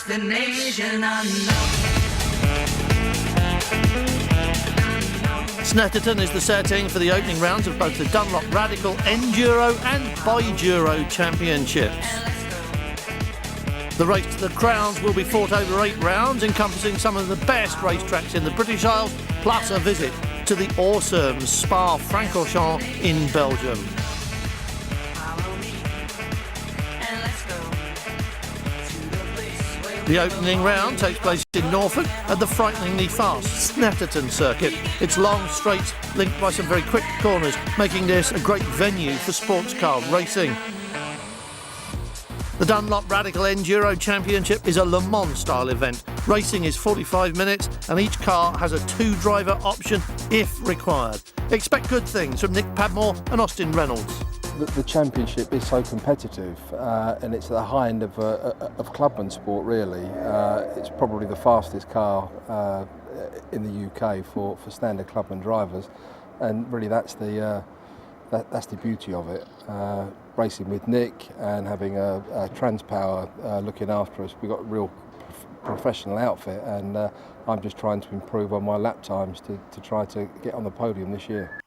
destination unknown. Snetterton is the setting for the opening rounds of both the Dunlop Radical Enduro and Biduro Championships. The race to the crowns will be fought over 8 rounds, encompassing some of the best racetracks in the British Isles, plus a visit to the awesome Spa-Francorchamps in Belgium. The opening round takes place in Norfolk at the frighteningly fast Snetterton circuit. It's long straights linked by some very quick corners, making this a great venue for sports car racing. The Dunlop Radical Enduro Championship is a Le Mans style event. Racing is 45 minutes and each car has a 2-driver option if required. Expect good things from Nick Padmore and Austin Reynolds. The championship is so competitive and it's at the high end of clubman sport really. It's probably the fastest car in the UK for standard clubman drivers, and really that's the beauty of it. Racing with Nick and having a Transpower looking after us, we've got a real professional outfit, and I'm just trying to improve on my lap times to try to get on the podium this year.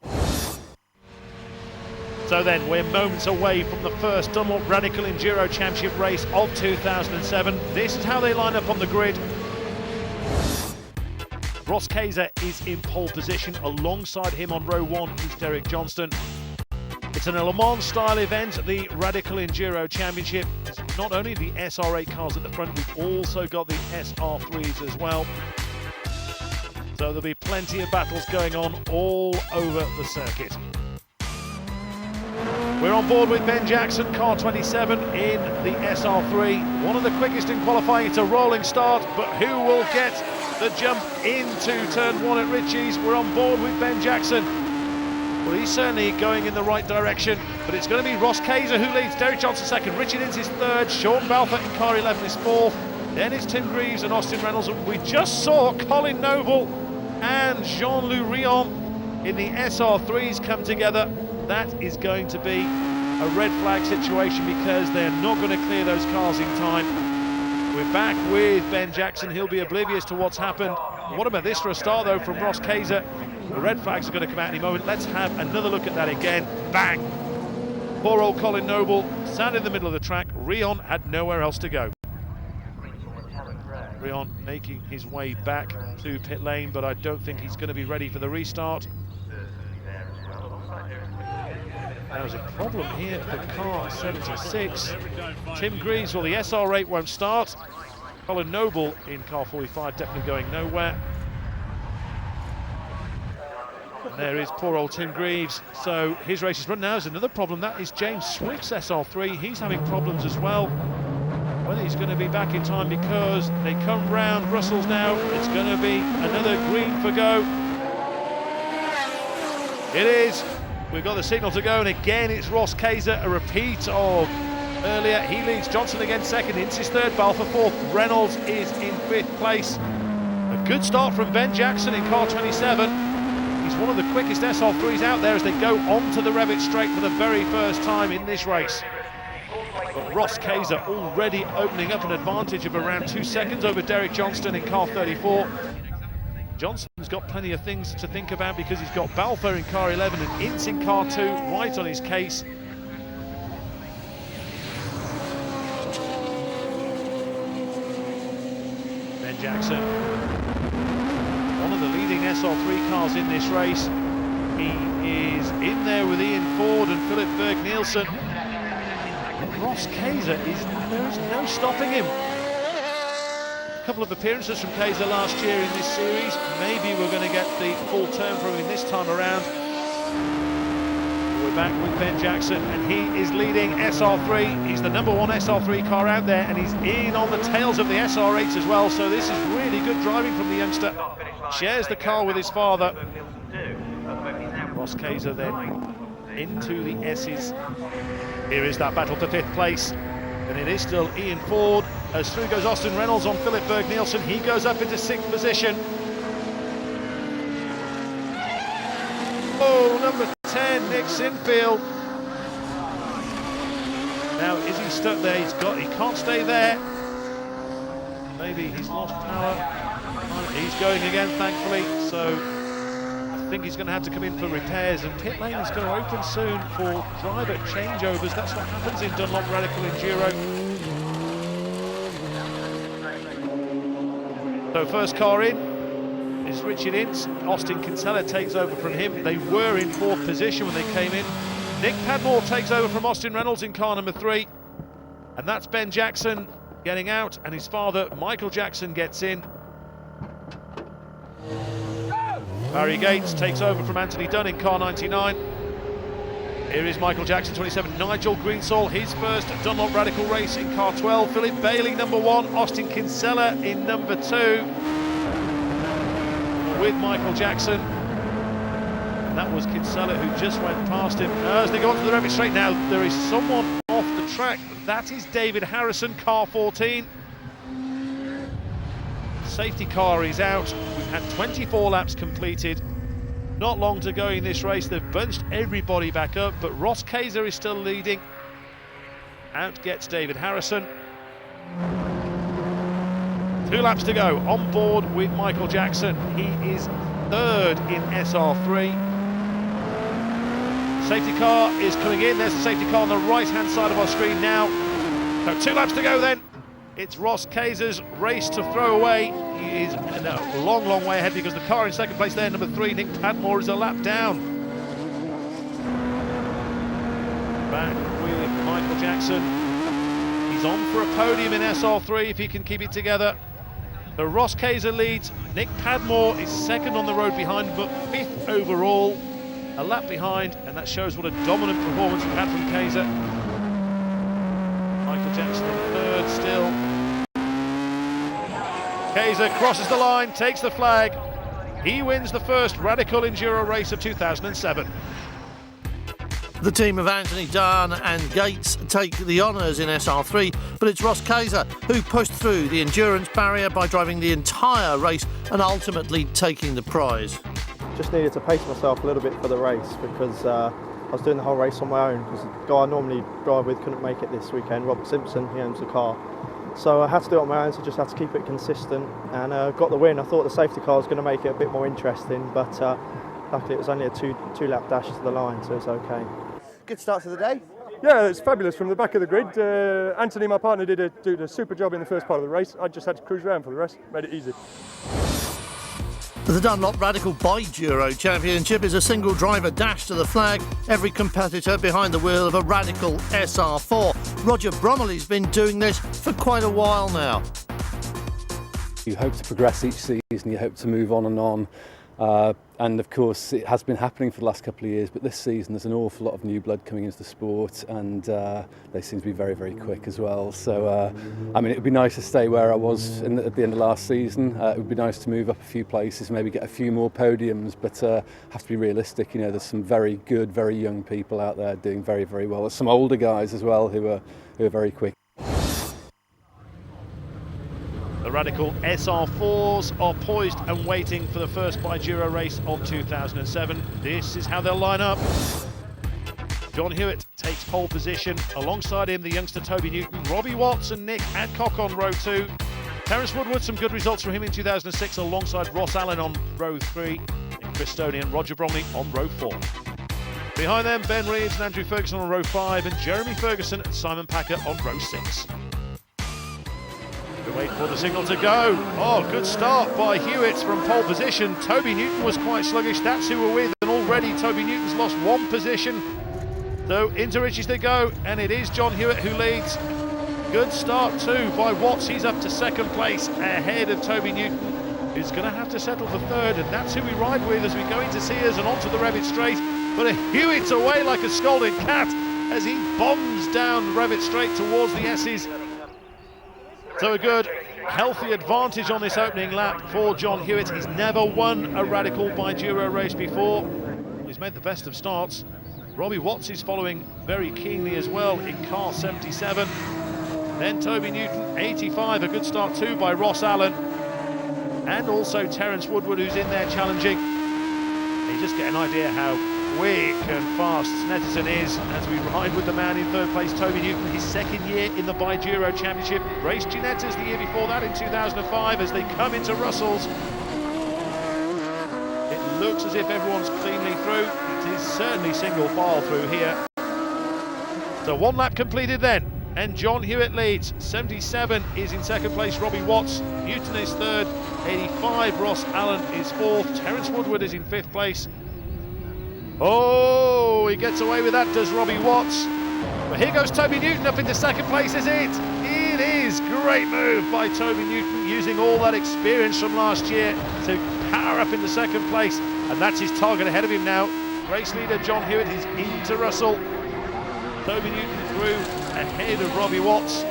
So then, we're moments away from the first Dunlop Radical Enduro Championship race of 2007. This is how they line up on the grid. Ross Kayser is in pole position. Alongside him on row 1 is Derek Johnston. It's an Le Mans style event, the Radical Enduro Championship. It's not only the SR8 cars at the front, we've also got the SR3s as well. So there'll be plenty of battles going on all over the circuit. We're on board with Ben Jackson, car 27 in the SR3. One of the quickest in qualifying. It's a rolling start, but who will get the jump into turn 1 at Ritchie's? We're on board with Ben Jackson. Well, he's certainly going in the right direction, but it's going to be Ross Kayser who leads. Derek Johnson second, Richard Ince is third, Sean Balfour in car 11 is fourth. Then it's Tim Greaves and Austin Reynolds. We just saw Colin Noble and Jean-Louis Rion in the SR3s come together. That is going to be a red flag situation because they're not going to clear those cars in time. We're back with Ben Jackson. He'll be oblivious to what's happened. What about this for a start though from Ross Kayser? The red flags are going to come out any moment. Let's have another look at that again. Bang! Poor old Colin Noble sat in the middle of the track. Rion had nowhere else to go. Rion making his way back to pit lane, but I don't think he's going to be ready for the restart. There's a problem here for car 76. Tim Greaves, well, the SR8 won't start. Colin Noble in car 45 definitely going nowhere. And there is poor old Tim Greaves. So his race is run. Now is another problem. That is James Swift's SR3. He's having problems as well. Whether he's going to be back in time, because they come round Brussels now. It's going to be another green for go. It is. We've got the signal to go, and again it's Ross Kayser, a repeat of earlier. He leads, Johnson again second, Ince is third, Balfour fourth, Reynolds is in 5th place. A good start from Ben Jackson in car 27. He's one of the quickest SR3s out there as they go onto the Revit straight for the very first time in this race. But Ross Kayser already opening up an advantage of around 2 seconds over Derek Johnston in car 34. Johnston's got plenty of things to think about because he's got Balfour in car 11 and Ince in car 2 right on his case. Ben Jackson, one of the leading SR3 cars in this race. He is in there with Ian Ford and Philip Berg-Nielsen. Ross Kayser, there is no stopping him. A couple of appearances from Kayser last year in this series. Maybe we're going to get the full turn from him this time around. We're back with Ben Jackson, and he is leading SR3. He's the #1 SR3 car out there, and he's in on the tails of the SR8s as well. So this is really good driving from the youngster. Shares the car with his father. Ross Kayser then into the S's. Here is that battle for 5th place, and it is still Ian Ford. As through goes Austin Reynolds on Philip Berg-Nielsen. He goes up into 6th position. Oh, number 10, Nick Sinfield. Now, is he stuck there? He can't stay there. maybe he's lost power. He's going again, thankfully, so I think he's going to have to come in for repairs, and pit lane is going to open soon for driver changeovers. That's what happens in Dunlop Radical Enduro. So first car in is Richard Ince. Austin Kinsella takes over from him. They were in 4th position when they came in. Nick Padmore takes over from Austin Reynolds in car number 3. And that's Ben Jackson getting out, and his father, Michael Jackson, gets in. Barry Gates takes over from Anthony Dunn in car 99. Here is Michael Jackson, 27. Nigel Greensall, his first Dunlop Radical race in car 12. Philip Bailey, number 1. Austin Kinsella in number 2. With Michael Jackson. And that was Kinsella who just went past him. As they go onto the Revit straight now, there is someone off the track. That is David Harrison, car 14. Safety car is out. We've had 24 laps completed. Not long to go in this race. They've bunched everybody back up, but Ross Kaiser is still leading. Out gets David Harrison. 2 laps to go. On board with Michael Jackson. He is 3rd in SR3. Safety car is coming in. There's the safety car on the right-hand side of our screen now. So 2 laps to go then. It's Ross Kaiser's race to throw away. He is a long, long way ahead because the car in 2nd place there, number 3, Nick Padmore, is a lap down. Back with Michael Jackson. He's on for a podium in SR3 if he can keep it together. So Ross Kaiser leads. Nick Padmore is 2nd on the road behind, but 5th overall. A lap behind, and that shows what a dominant performance we've had from Kaiser. Michael Jackson in 3rd still. Kaiser crosses the line, takes the flag. He wins the first Radical Enduro race of 2007. The team of Anthony Dunn and Gates take the honours in SR3, but it's Ross Kaiser who pushed through the endurance barrier by driving the entire race and ultimately taking the prize. Just needed to pace myself a little bit for the race because I was doing the whole race on my own because the guy I normally drive with couldn't make it this weekend, Robert Simpson, he owns the car. So I had to do it on my own, so just had to keep it consistent and got the win. I thought the safety car was going to make it a bit more interesting, but luckily it was only a two lap dash to the line, so it's okay. Good start to the day. Yeah, it's fabulous from the back of the grid. Anthony, my partner, did a super job in the first part of the race. I just had to cruise around for the rest, made it easy. The Dunlop Radical Biduro Championship is a single driver dash to the flag, every competitor behind the wheel of a Radical SR4. Roger Bromley's been doing this for quite a while now. You hope to progress each season, you hope to move on and on. And of course it has been happening for the last couple of years, but this season there's an awful lot of new blood coming into the sport, and they seem to be very, very quick as well. So I mean, it would be nice to stay where I was at the end of last season. It would be nice to move up a few places, maybe get a few more podiums, but have to be realistic. You know, there's some very good, very young people out there doing very, very well. There's some older guys as well who are very quick. The Radical SR4s are poised and waiting for the first Biduro race of 2007. This is how they'll line up. John Hewitt takes pole position. Alongside him, the youngster Toby Newton, Robbie Watts and Nick Adcock on row 2. Terence Woodward, some good results from him in 2006 alongside Ross Allen on row 3. And Chris Stoney and Roger Bromley on row 4. Behind them, Ben Reeves and Andrew Ferguson on row 5 and Jeremy Ferguson and Simon Packer on row 6. We wait for the signal to go. Oh, good start by Hewitt from pole position. Toby Newton was quite sluggish. That's who we're with. And already Toby Newton's lost 1 position. So into Ritchie's they go. And it is John Hewitt who leads. Good start too by Watts. He's up to 2nd place ahead of Toby Newton, who's going to have to settle for 3rd. And that's who we ride with as we go into Sears and onto the Revit straight. But Hewitt's away like a scalded cat as he bombs down the Revit straight towards the S's. So a good, healthy advantage on this opening lap for John Hewitt. He's never won a Radical Biduro race before. He's made the best of starts. Robbie Watts is following very keenly as well in car 77. Then Toby Newton, 85, a good start too by Ross Allen. And also Terence Woodward, who's in there challenging. You just get an idea how quick and fast Snetterton is as we ride with the man in third place, Toby Newton, his second year in the Biduro Championship. Raced Ginettas the year before that in 2005 as they come into Russell's. It looks as if everyone's cleanly through. It is certainly single file through here. So one lap completed then, and John Hewitt leads. 77 is in second place, Robbie Watts. Newton is third. 85, Ross Allen is fourth. Terence Woodward is in fifth place. Oh, he gets away with that, does Robbie Watts. But here goes Toby Newton up into second place, is it? It is. Great move by Toby Newton, using all that experience from last year to power up into second place. And that's his target ahead of him now. Race leader John Hewitt is into Russell. Toby Newton through ahead of Robbie Watts.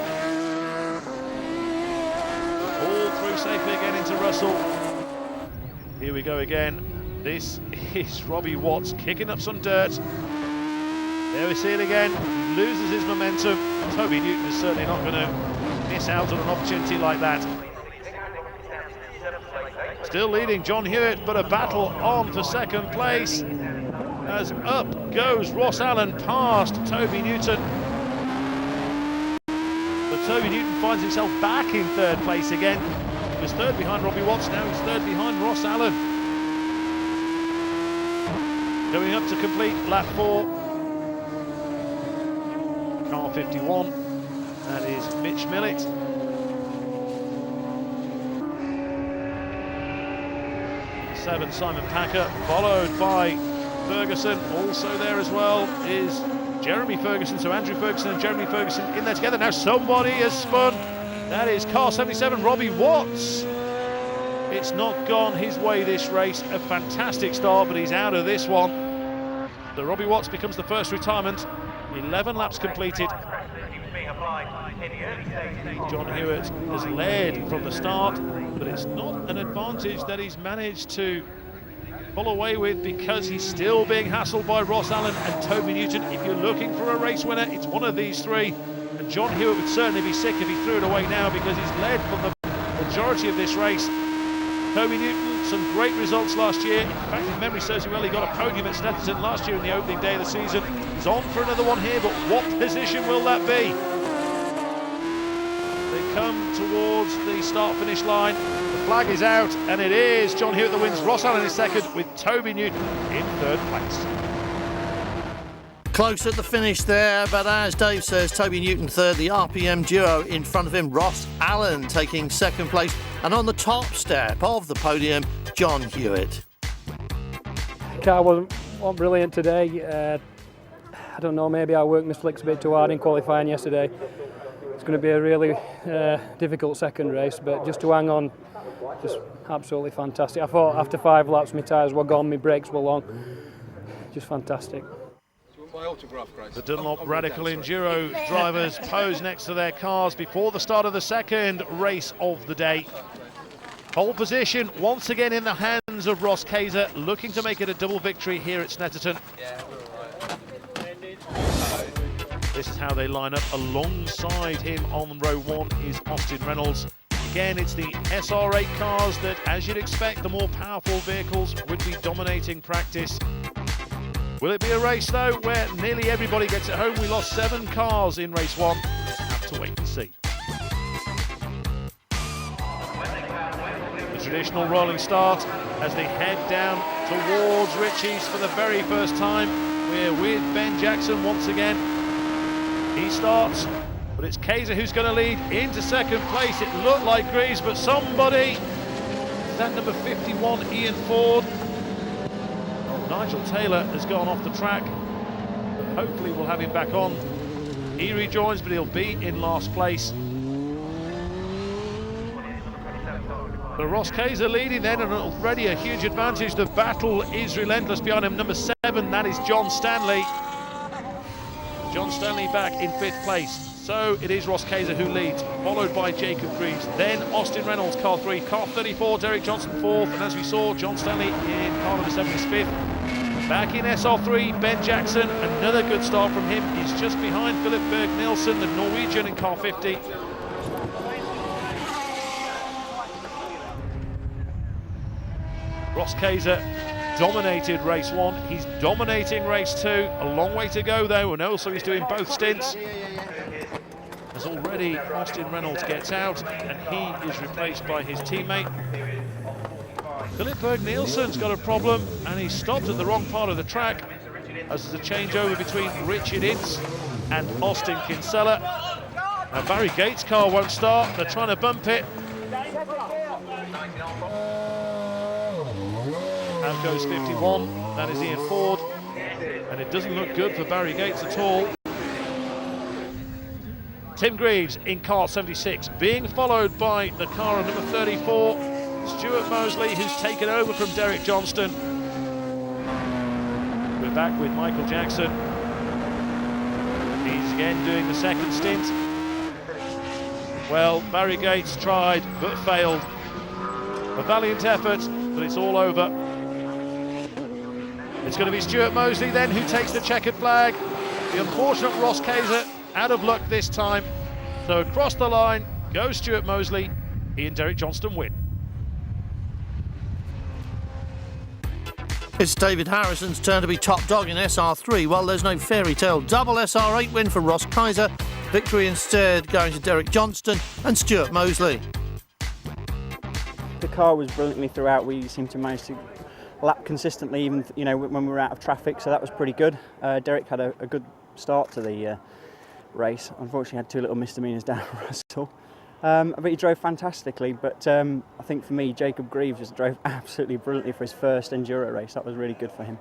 All through safely again into Russell. Here we go again. This is Robbie Watts kicking up some dirt. There we see it again. He loses his momentum. Toby Newton is certainly not going to miss out on an opportunity like that. Still leading John Hewitt, but a battle on for second place. As up goes Ross Allen past Toby Newton. But Toby Newton finds himself back in third place again. He was third behind Robbie Watts, now he's third behind Ross Allen. Going up to complete lap 4. Car 51, that is Mitch Millett. Seven, Simon Packer, followed by Ferguson. Also there as well is Jeremy Ferguson. So Andrew Ferguson and Jeremy Ferguson in there together. Now somebody has spun. That is car 77, Robbie Watts. It's not gone his way this race. A fantastic start, but he's out of this one. So Robbie Watts becomes the first retirement. 11 laps completed. John Hewitt has led from the start, but it's not an advantage that he's managed to pull away with, because he's still being hassled by Ross Allen and Toby Newton. If you're looking for a race winner, it's one of these three. And John Hewitt would certainly be sick if he threw it away now, because he's led from the majority of this race. Toby Newton, some great results last year. In fact, if memory serves me well, he got a podium at Snetterton last year in the opening day of the season. He's on for another one here, but what position will that be? They come towards the start-finish line. The flag is out, and it is John Hewitt that wins. Ross Allen is second, with Toby Newton in third place. Close at the finish there, but as Dave says, Toby Newton third, the RPM duo in front of him, Ross Allen taking second place, and on the top step of the podium, John Hewitt. Car wasn't brilliant today. I don't know, maybe I worked my flicks a bit too hard in qualifying yesterday. It's going to be a really difficult second race, but just to hang on, just absolutely fantastic. I thought after 5 laps my tyres were gone, my brakes were long. Just fantastic. The Dunlop Radical Enduro drivers pose next to their cars before the start of the second race of the day. Pole position once again in the hands of Ross Kaiser, looking to make it a double victory here at Snetterton. This is how they line up. Alongside him on row 1 is Austin Reynolds. Again, it's the SR8 cars that, as you'd expect, the more powerful vehicles would be dominating practice. Will it be a race, though, where nearly everybody gets it home? We lost 7 cars in race 1. We'll have to wait and see. The traditional rolling start as they head down towards Ritchie's for the very first time. We're with Ben Jackson once again. He starts, but it's Kaiser who's going to lead into second place. It looked like Greaves, but somebody, is that number 51, Ian Ford? Nigel Taylor has gone off the track, but hopefully we'll have him back on. He rejoins, but he'll be in last place. But Ross Kaiser leading then, and already a huge advantage. The battle is relentless behind him. Number 7, that is John Stanley. John Stanley back in 5th place. So it is Ross Kaiser who leads, followed by Jacob Greaves. Then Austin Reynolds, car 3, car 34, Derek Johnson 4th, and as we saw, John Stanley in car number 7 is 5th. Back in SR3, Ben Jackson, another good start from him. He's just behind Philip Berg-Nielsen, the Norwegian, in car 50. Ross Kaiser dominated race 1, he's dominating race 2, a long way to go though, and also he's doing both stints. As already Austin Reynolds gets out, and he is replaced by his teammate. Philip Berg-Nielsen's got a problem, and he stopped at the wrong part of the track, as there's a changeover between Richard Ince and Austin Kinsella. Now Barry Gates' car won't start, they're trying to bump it. Out goes 51, that is Ian Ford, and it doesn't look good for Barry Gates at all. Tim Greaves in car 76, being followed by the car on number 34, Stuart Mosley, who's taken over from Derek Johnston. We're back with Michael Jackson. He's again doing the second stint. Well, Barry Gates tried but failed. A valiant effort, but it's all over. It's going to be Stuart Mosley then who takes the checkered flag. The unfortunate Ross Kaiser out of luck this time. So across the line goes Stuart Mosley. He and Derek Johnston win. It's David Harrison's turn to be top dog in SR3. Well, there's no fairy tale double SR8 win for Ross Kaiser. Victory instead going to Derek Johnston and Stuart Mosley. The car was brilliantly throughout. We seemed to manage to lap consistently, even when we were out of traffic, so that was pretty good. Derek had a good start to the race. Unfortunately, had two little misdemeanors down Russell. But he drove fantastically, but I think for me, Jacob Greaves just drove absolutely brilliantly for his first Enduro race. That was really good for him.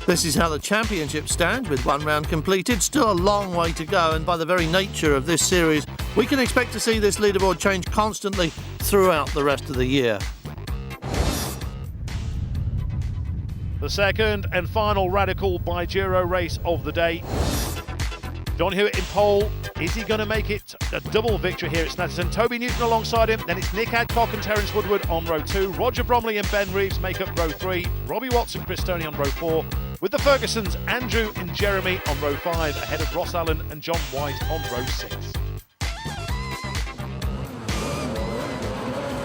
This is how the championship stands, with one round completed. Still a long way to go, and by the very nature of this series, we can expect to see this leaderboard change constantly throughout the rest of the year. The second and final Radical Biduro race of the day. John Hewitt in pole. Is he going to make it a double victory here at Snetterton? Toby Newton alongside him. Then it's Nick Adcock and Terence Woodward on row 2. Roger Bromley and Ben Reeves make up row 3. Robbie Watts and Chris Stoney on row 4. With the Fergusons, Andrew and Jeremy on row 5, ahead of Ross Allen and John White on row 6.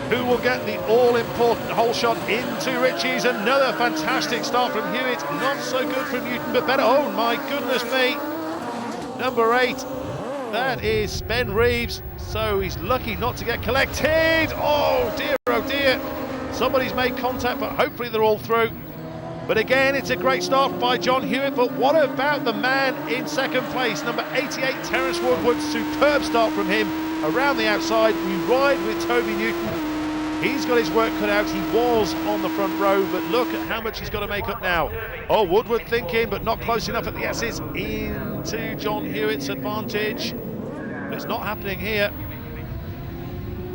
Who will get the all-important hole shot into Ritchie's? Another fantastic start from Hewitt. Not so good from Newton, but better. Oh my goodness me. Number 8, that is Ben Reeves. So he's lucky not to get collected. Oh dear. Somebody's made contact, but hopefully they're all through. But again, it's a great start by John Hewitt. But what about the man in second place, number 88, Terence Woodward? Superb start from him around the outside. We ride with Toby Newton. He's got his work cut out. He was on the front row, but look at how much he's got to make up now. Oh, Woodward thinking, but not close enough at the S's into John Hewitt's advantage. But it's not happening here.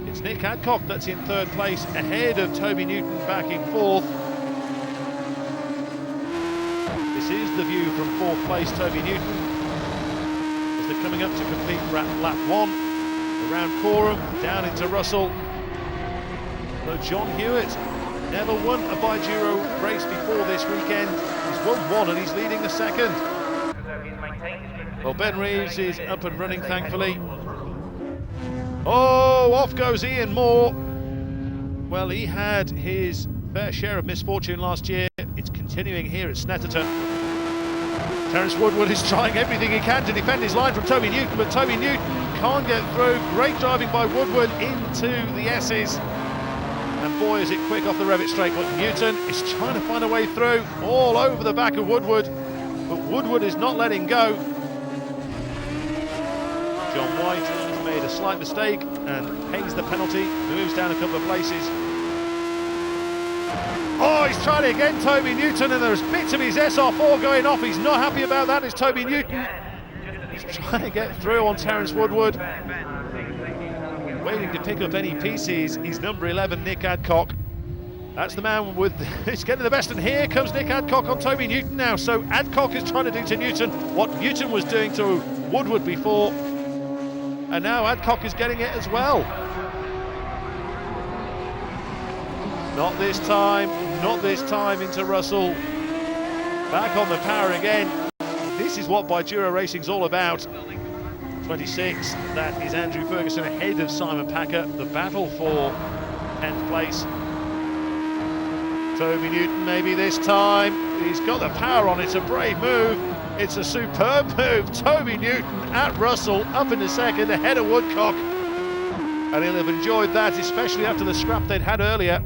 It's Nick Adcock that's in third place, ahead of Toby Newton back in fourth. This is the view from fourth place, Toby Newton, as they're coming up to complete lap 1, around Corham, down into Russell. So John Hewitt never won a Biduro race before this weekend. He's won one and he's leading the second. Well, Ben Reeves is up and running, thankfully. Oh, off goes Ian Moore. Well, he had his fair share of misfortune last year. It's continuing here at Snetterton. Terence Woodward is trying everything he can to defend his line from Toby Newton, but Toby Newton can't get through. Great driving by Woodward into the S's. And boy, is it quick off the Revit straight, but Newton is trying to find a way through, all over the back of Woodward, but Woodward is not letting go. John White has made a slight mistake and pays the penalty, moves down a couple of places. Oh, he's trying it again, Toby Newton, and there's bits of his SR4 going off. He's not happy about that, it's Toby Newton. He's trying to get through on Terence Woodward. Waiting to pick up any pieces, he's number 11, Nick Adcock. That's the man with, it's getting the best, and here comes Nick Adcock on Toby Newton now. So Adcock is trying to do to Newton what Newton was doing to Woodward before, and now Adcock is getting it as well. Not this time into Russell. Back on the power again. This is what Biduro Racing's all about. 26, that is Andrew Ferguson ahead of Simon Packer. The battle for 10th place. Toby Newton maybe this time. He's got the power on. It's a brave move. It's a superb move. Toby Newton at Russell, up in the second, ahead of Woodcock. And he'll have enjoyed that, especially after the scrap they'd had earlier.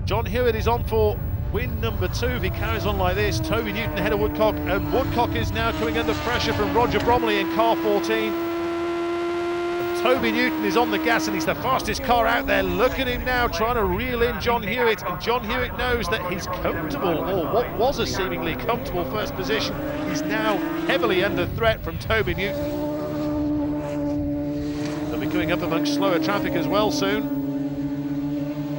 John Hewitt is on for win number 2 if he carries on like this. Toby Newton ahead of Woodcock, and Woodcock is now coming under pressure from Roger Bromley in car 14. And Toby Newton is on the gas, and he's the fastest car out there. Look at him now trying to reel in John Hewitt, and John Hewitt knows that he's comfortable, or what was a seemingly comfortable first position, is now heavily under threat from Toby Newton. They'll be coming up amongst slower traffic as well soon.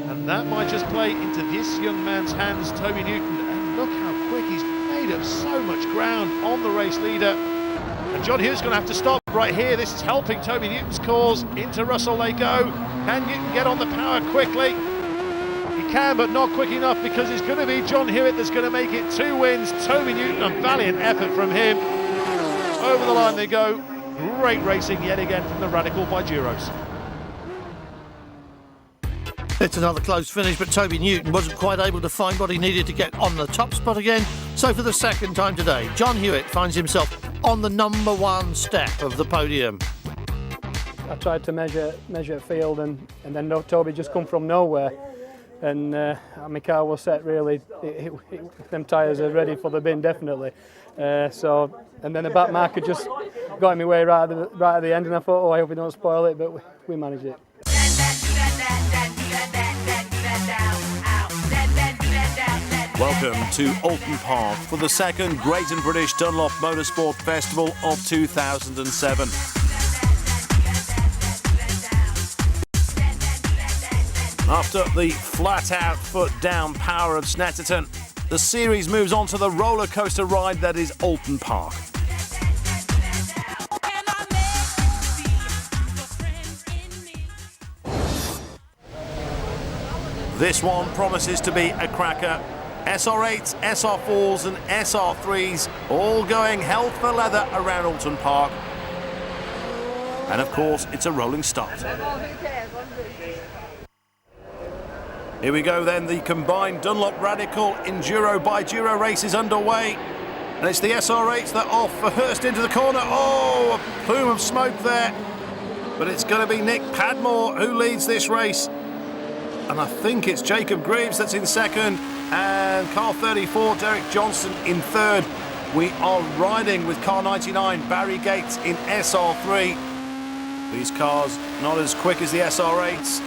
And that might just play into this young man's hands, Toby Newton. And look how quick he's made up so much ground on the race leader. And John Hewitt's going to have to stop right here. This is helping Toby Newton's cause. Into Russell they go. Can Newton get on the power quickly? He can, but not quick enough, because it's going to be John Hewitt that's going to make it 2 wins. Toby Newton, a valiant effort from him. Over the line they go. Great racing yet again from the Radical Biduros. It's another close finish, but Toby Newton wasn't quite able to find what he needed to get on the top spot again. So for the second time today, John Hewitt finds himself on the number 1 step of the podium. I tried to measure field, and then Toby just come from nowhere. And my car was set really, them tyres are ready for the bin, definitely. And then the back marker just got in my way right at the end, and I thought, oh, I hope we don't spoil it, but we managed it. Welcome to Oulton Park for the second Great and British Dunlop Motorsport Festival of 2007. After the flat-out, foot-down power of Snetterton, the series moves on to the roller coaster ride that is Oulton Park. This one promises to be a cracker. SR8s, SR4s and SR3s all going hell for leather around Oulton Park. And of course, it's a rolling start. Here we go then, the combined Dunlop Radical Enduro Biduro race is underway. And it's the SR8s that are first into the corner. Oh, a plume of smoke there. But it's going to be Nick Padmore who leads this race. And I think it's Jacob Greaves that's in second, and car 34, Derek Johnson, in third. We are riding with car 99, Barry Gates, in SR3. These cars not as quick as the SR8s.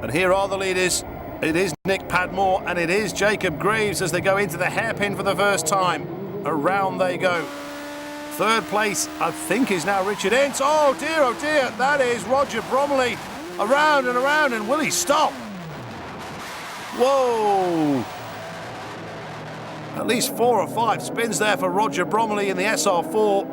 And here are the leaders. It is Nick Padmore and it is Jacob Greaves as they go into the hairpin for the first time. Around they go. Third place, I think, is now Richard Ince. Oh dear, that is Roger Bromley. Around and around, and will he stop? Whoa! At least 4 or 5 spins there for Roger Bromley in the SR4.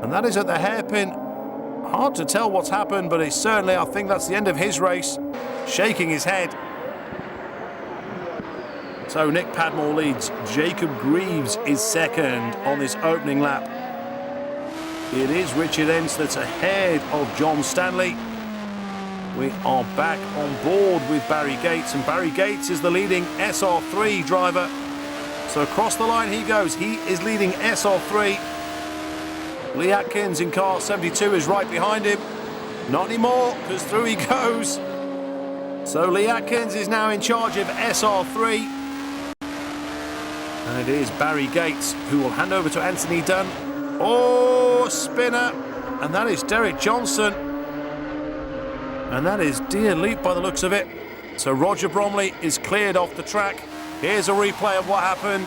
And that is at the hairpin. Hard to tell what's happened, but it's certainly, I think that's the end of his race. Shaking his head. So Nick Padmore leads. Jacob Greaves is second on this opening lap. It is Richard Ince that's ahead of John Stanley. We are back on board with Barry Gates, and Barry Gates is the leading SR3 driver. So across the line he goes. He is leading SR3. Lee Atkins in car 72 is right behind him. Not anymore, because through he goes. So Lee Atkins is now in charge of SR3. And it is Barry Gates who will hand over to Anthony Dunn. Oh, spinner. And that is Derek Johnson. And that is Dear Leap by the looks of it. So Roger Bromley is cleared off the track. Here's a replay of what happened.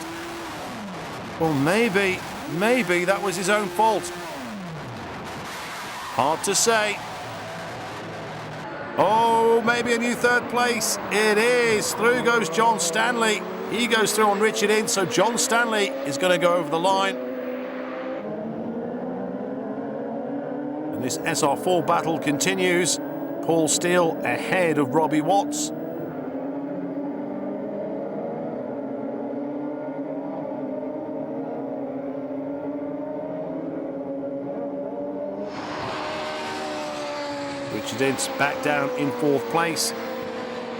Well, maybe that was his own fault. Hard to say. Oh, maybe a new third place. It is. Through goes John Stanley. He goes through on Richard Ince, so John Stanley is going to go over the line. And this SR4 battle continues. Paul Steele ahead of Robbie Watts. Richard Ince back down in 4th place.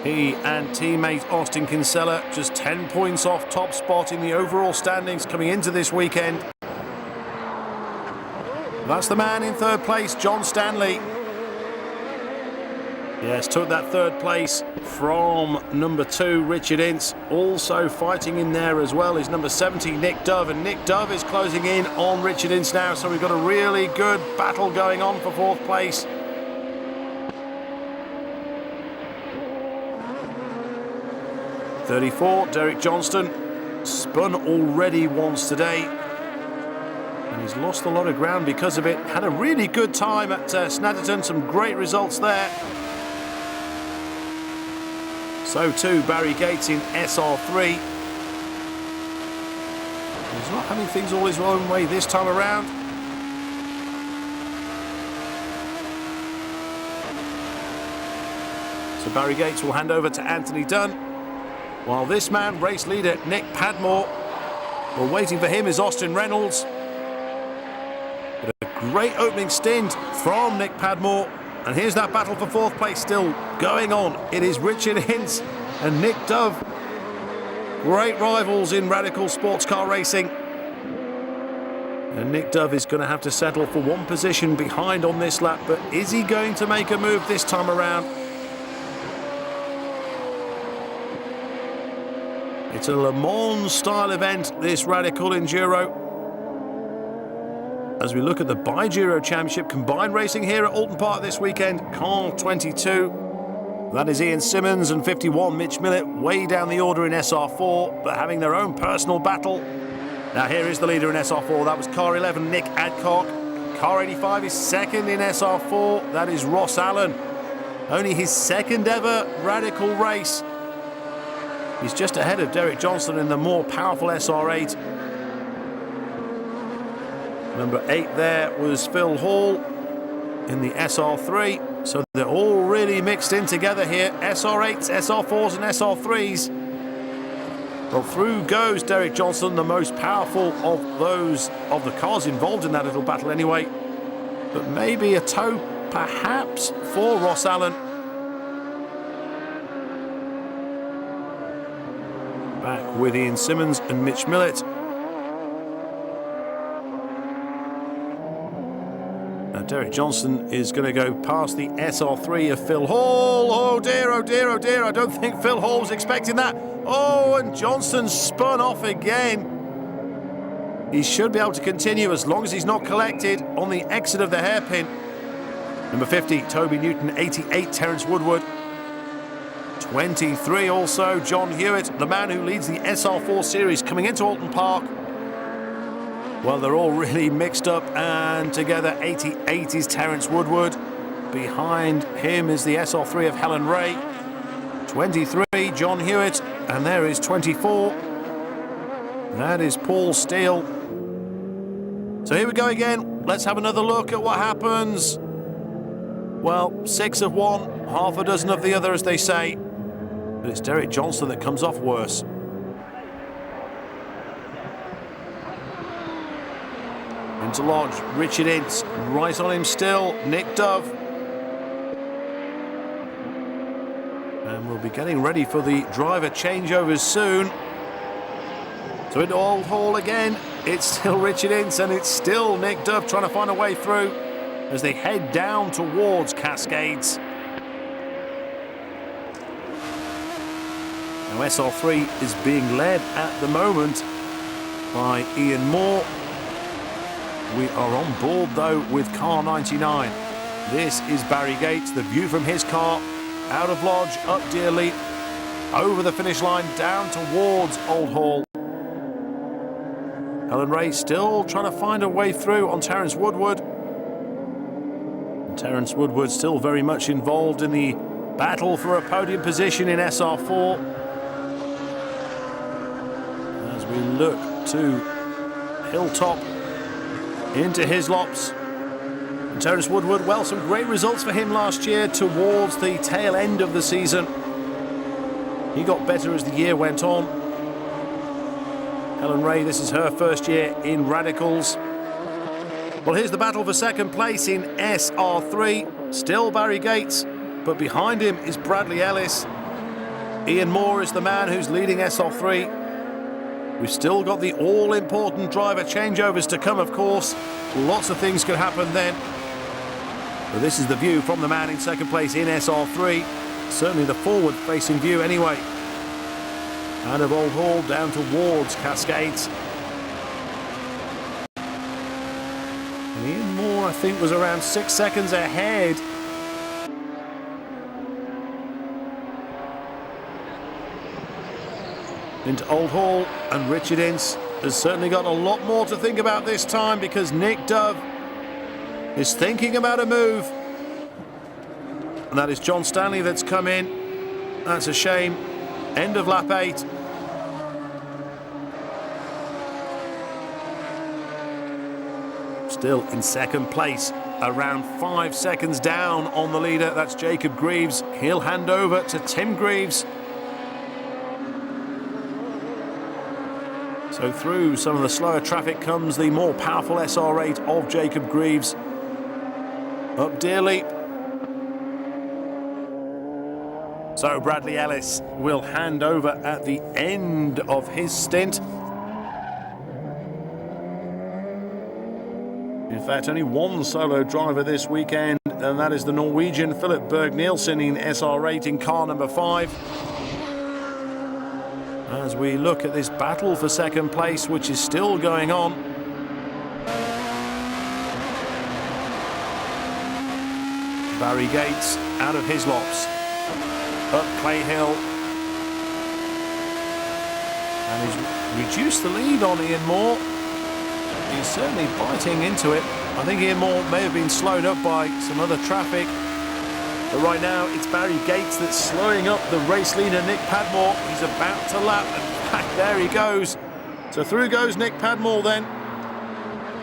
He and teammate Austin Kinsella just 10 points off top spot in the overall standings coming into this weekend. That's the man in third place, John Stanley. Yes, took that third place from number 2, Richard Ince. Also fighting in there as well is number 70, Nick Dove. And Nick Dove is closing in on Richard Ince now. So we've got a really good battle going on for fourth place. .34, Derek Johnston. Spun already once today. And he's lost a lot of ground because of it. Had a really good time at Snetterton. Some great results there. So too Barry Gates in SR3. He's not having things all his own way this time around. So Barry Gates will hand over to Anthony Dunn. While this man, race leader Nick Padmore, well, waiting for him is Austin Reynolds. But a great opening stint from Nick Padmore. And here's that battle for fourth place still going on. It is Richard Ince and Nick Dove. Great rivals in radical sports car racing. And Nick Dove is going to have to settle for one position behind on this lap. But is he going to make a move this time around? It's a Le Mans style event, this radical enduro. As we look at the Biduro Championship combined racing here at Alton Park this weekend, car 22. That is Ian Simmons and 51 Mitch Millett way down the order in SR4, but having their own personal battle. Now here is the leader in SR4. That was car 11, Nick Adcock. Car 85 is second in SR4. That is Ross Allen. Only his second ever radical race. He's just ahead of Derek Johnston in the more powerful SR8. Number 8 there was Phil Hall in the SR3. So they're all really mixed in together here. SR8s, SR4s and SR3s. Well, through goes Derek Johnston, the most powerful of those of the cars involved in that little battle anyway. But maybe a tow perhaps for Ross Allen. Back with Ian Simmons and Mitch Millett. Now Derek Johnston is going to go past the SR3 of Phil Hall. Oh dear, oh dear, oh dear. I don't think Phil Hall was expecting that. Oh, and Johnston spun off again. He should be able to continue as long as he's not collected on the exit of the hairpin. Number 50, Toby Newton. 88, Terence Woodward. 23 also, John Hewitt, the man who leads the SR4 series coming into Alton Park. Well, they're all really mixed up and together. 88 is Terence Woodward. Behind him is the SR3 of Helen Ray. 23, John Hewitt. And there is 24. That is Paul Steele. So here we go again. Let's have another look at what happens. Well, 6 of one, half a dozen of the other, as they say. But it's Derek Johnston that comes off worse. Into Lodge, Richard Ince, right on him still, Nick Dove. And we'll be getting ready for the driver changeovers soon. So into Old Hall again, it's still Richard Ince and it's still Nick Dove trying to find a way through as they head down towards Cascades. Now SR3 is being led at the moment by Ian Moore. We are on board though with car 99. This is Barry Gates, the view from his car, out of Lodge, up Dearly, over the finish line, down towards Old Hall. Helen Ray still trying to find a way through on Terence Woodward. And Terence Woodward still very much involved in the battle for a podium position in SR4. As we look to Hilltop, into Hislops. And Terence Woodward, well, some great results for him last year towards the tail end of the season. He got better as the year went on. Helen Ray, this is her first year in Radicals. Well, here's the battle for second place in SR3. Still Barry Gates, but behind him is Bradley Ellis. Ian Moore is the man who's leading SR3. We've still got the all-important driver changeovers to come, of course. Lots of things could happen then. But this is the view from the man in second place in SR3. Certainly the forward-facing view anyway. Out of Old Hall down towards Cascades. And Ian Moore, I think, was around 6 seconds ahead. Into Old Hall, and Richard Ince has certainly got a lot more to think about this time, because Nick Dove is thinking about a move. And that is John Stanley that's come in. That's a shame. End of lap 8. Still in second place, around 5 seconds down on the leader. That's Jacob Greaves. He'll hand over to Tim Greaves. So through some of the slower traffic comes the more powerful SR8 of Jacob Greaves. Up dearly. So Bradley Ellis will hand over at the end of his stint. In fact, only one solo driver this weekend, and that is the Norwegian Philip Berg-Nielsen in SR8 in car number 5. As we look at this battle for second place, which is still going on. Barry Gates out of Hislops. Up Clay Hill. And he's reduced the lead on Ian Moore. He's certainly biting into it. I think Ian Moore may have been slowed up by some other traffic. But right now, it's Barry Gates that's slowing up the race leader, Nick Padmore. He's about to lap, and back there he goes. So through goes Nick Padmore then.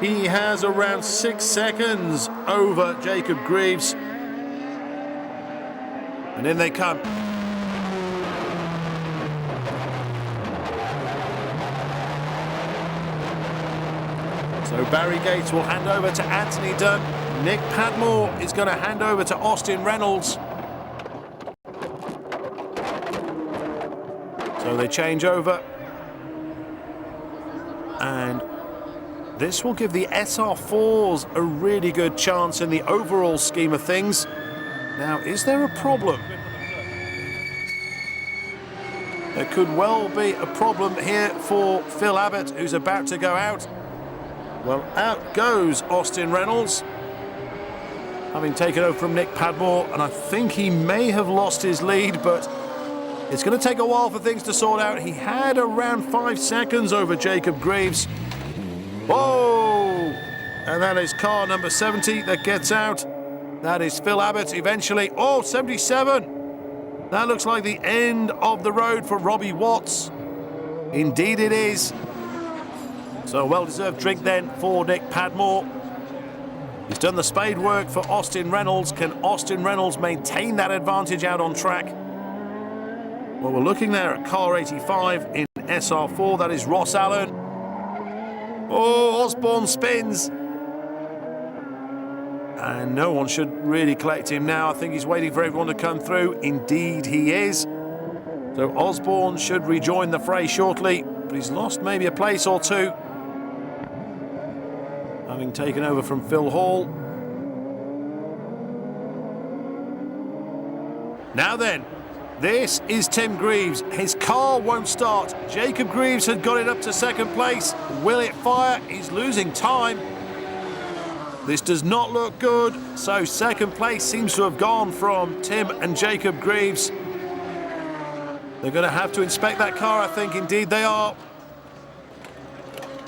He has around 6 seconds over Jacob Greaves. And in they come. So Barry Gates will hand over to Anthony Dunn. Nick Padmore is going to hand over to Austin Reynolds. So they change over. And this will give the SR4s a really good chance in the overall scheme of things. Now, is there a problem? There could well be a problem here for Phil Abbott, who's about to go out. Well, out goes Austin Reynolds, having taken over from Nick Padmore, and I think he may have lost his lead, but it's going to take a while for things to sort out. He had around 5 seconds over Jacob Greaves. Whoa! And that is car number 70 that gets out. That is Phil Abbott eventually. Oh, 77! That looks like the end of the road for Robbie Watts. Indeed it is. So a well-deserved drink then for Nick Padmore. He's done the spade work for Austin Reynolds. Can Austin Reynolds maintain that advantage out on track? Well, we're looking there at car 85 in SR4. That is Ross Allen. Oh, Osborne spins. And no one should really collect him now. I think he's waiting for everyone to come through. Indeed he is. So Osborne should rejoin the fray shortly, but he's lost maybe a place or two, having taken over from Phil Hall. Now then, this is Tim Greaves. His car won't start. Jacob Greaves had got it up to second place. Will it fire? He's losing time. This does not look good. So second place seems to have gone from Tim and Jacob Greaves. They're going to have to inspect that car, I think. Indeed they are.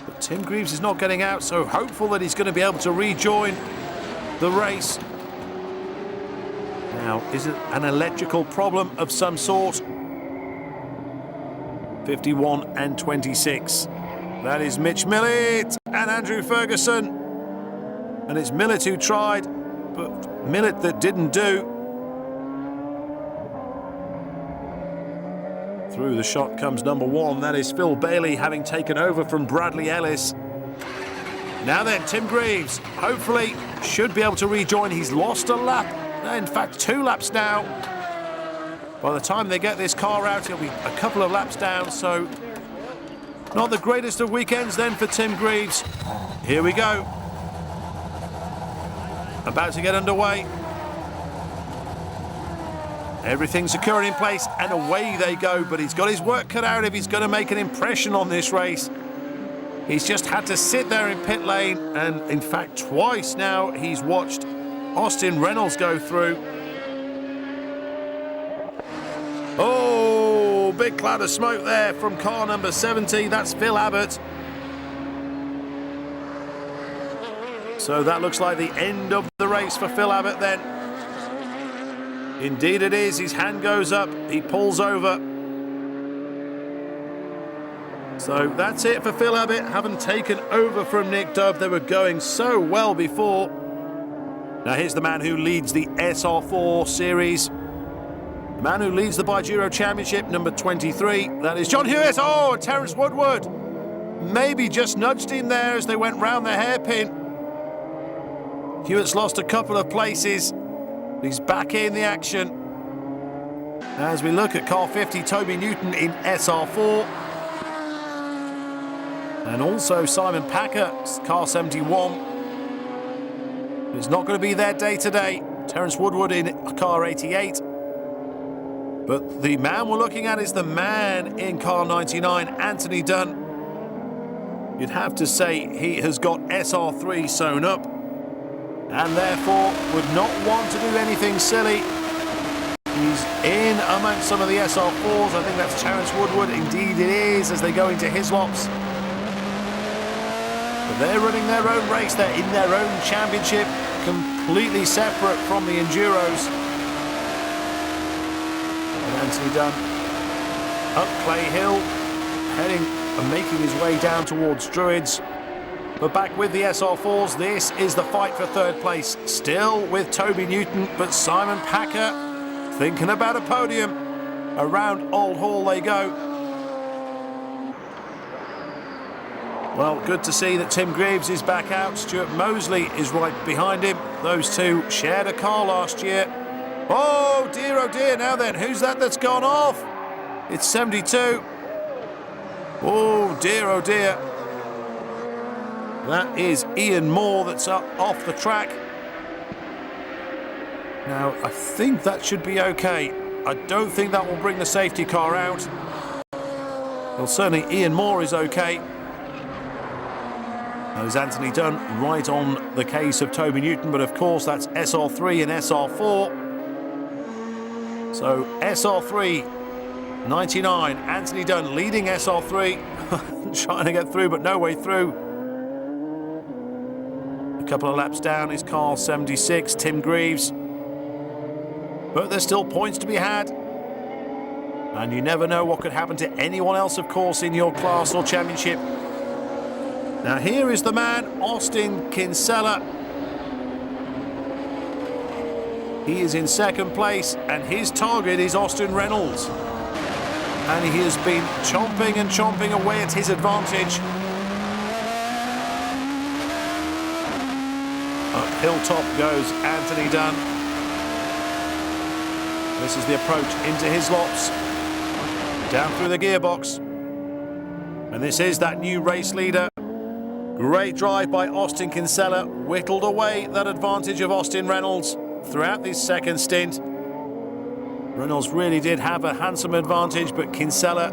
But Tim Greaves is not getting out, so hopeful that he's going to be able to rejoin the race. Now, is it an electrical problem of some sort? 51 and 26. That is Mitch Millett and Andrew Ferguson. And it's Millett who tried, but Millett that didn't do. Through the shot comes number 1. That is Phil Bailey, having taken over from Bradley Ellis. Now then, Tim Greaves, hopefully, should be able to rejoin. He's lost a lap. In fact, 2 laps now. By the time they get this car out, he'll be a couple of laps down, so not the greatest of weekends then for Tim Greaves. Here we go. About to get underway. Everything's secured in place and away they go, but he's got his work cut out if he's going to make an impression on this race. He's just had to sit there in pit lane, and in fact twice now he's watched Austin Reynolds go through. Oh, big cloud of smoke there from car number 70. That's Phil Abbott. So that looks like the end of the race for Phil Abbott then. Indeed it is. His hand goes up. He pulls over. So that's it for Phil Abbott, having taken over from Nick Dove. They were going so well before. Now here's the man who leads the SR4 series. The man who leads the Biduro Championship, number 23. That is John Hewitt. Oh, Terence Woodward maybe just nudged him there as they went round the hairpin. Hewitt's lost a couple of places. He's back in the action. As we look at car 50, Toby Newton in SR4. And also Simon Packer, car 71. It's not going to be their day today. Terence Woodward in car 88. But the man we're looking at is the man in car 99, Anthony Dunn. You'd have to say he has got SR3 sewn up and therefore would not want to do anything silly. He's in amongst some of the SR4s. I think that's Terence Woodward. Indeed it is, as they go into Hislops. But they're running their own race. They're in their own championship, completely separate from the Enduros. Anthony Dunn up Clay Hill, heading and making his way down towards Druids. But back with the SR4s, this is the fight for third place. Still with Toby Newton, but Simon Packer thinking about a podium. Around Old Hall they go. Well, good to see that Tim Greaves is back out. Stuart Mosley is right behind him. Those two shared a car last year. Oh dear, now then, who's that that's gone off? It's 72. Oh dear. That is Ian Moore that's off the track. Now, I think that should be okay. I don't think that will bring the safety car out. Well, certainly Ian Moore is okay. There's Anthony Dunn right on the case of Toby Newton, but of course that's SR3 and SR4. So SR3, 99, Anthony Dunn leading SR3, trying to get through but no way through. A couple of laps down is car 76, Tim Greaves. But there's still points to be had. And you never know what could happen to anyone else, of course, in your class or championship. Now here is the man, Austin Kinsella. He is in second place, and his target is Austin Reynolds. And he has been chomping away at his advantage. Up hilltop goes Anthony Dunn. This is the approach into Hislops. Down through the gearbox. And this is that new race leader. Great drive by Austin Kinsella. Whittled away that advantage of Austin Reynolds throughout this second stint. Reynolds really did have a handsome advantage, but Kinsella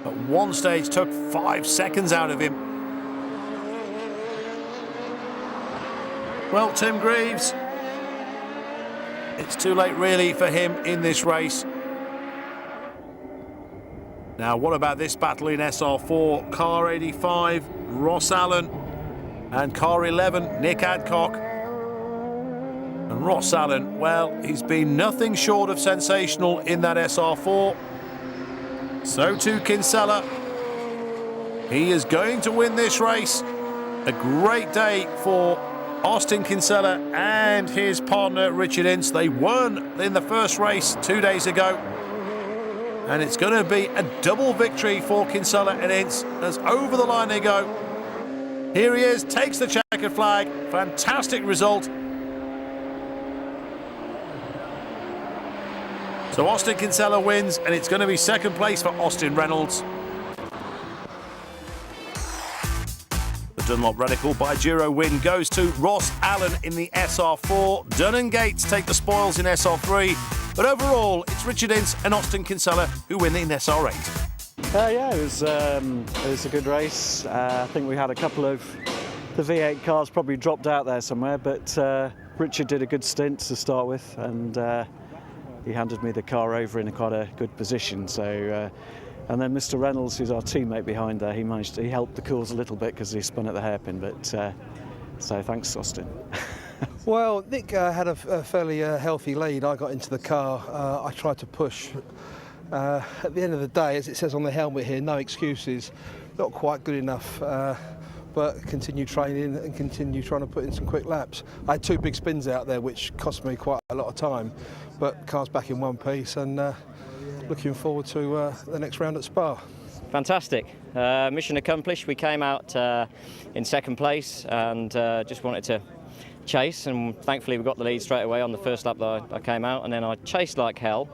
at one stage took 5 seconds out of him. Well, Tim Greaves, it's too late really for him in this race. Now, what about this battle in SR4? Car 85, Ross Allen, and car 11, Nick Adcock. And Ross Allen, well, he's been nothing short of sensational in that SR4. So too Kinsella. He is going to win this race. A great day for Austin Kinsella and his partner Richard Ince. They won in the first race 2 days ago. And it's going to be a double victory for Kinsella and Ince as over the line they go. Here he is, takes the checkered flag. Fantastic result. So Austin Kinsella wins, and it's going to be second place for Austin Reynolds. The Dunlop Radical Biduro win goes to Ross Allen in the SR4. Dunn and Gates take the spoils in SR3. But overall, it's Richard Ince and Austin Kinsella who win in SR8. Yeah, it was a good race. I think we had a couple of the V8 cars probably dropped out there somewhere, but Richard did a good stint to start with, and he handed me the car over in quite a good position. So, and then Mr. Reynolds, who's our teammate behind there, he helped the cause a little bit because he spun at the hairpin. But so thanks, Austin. Well, Nick had a fairly healthy lead. I got into the car. I tried to push. At the end of the day, as it says on the helmet here, no excuses. Not quite good enough, but continue training and continue trying to put in some quick laps. I had two big spins out there, which cost me quite a lot of time, but car's back in one piece, and looking forward to the next round at Spa. Fantastic. Mission accomplished. We came out in second place and just wanted to chase, and thankfully we got the lead straight away on the first lap that I came out, and then I chased like hell.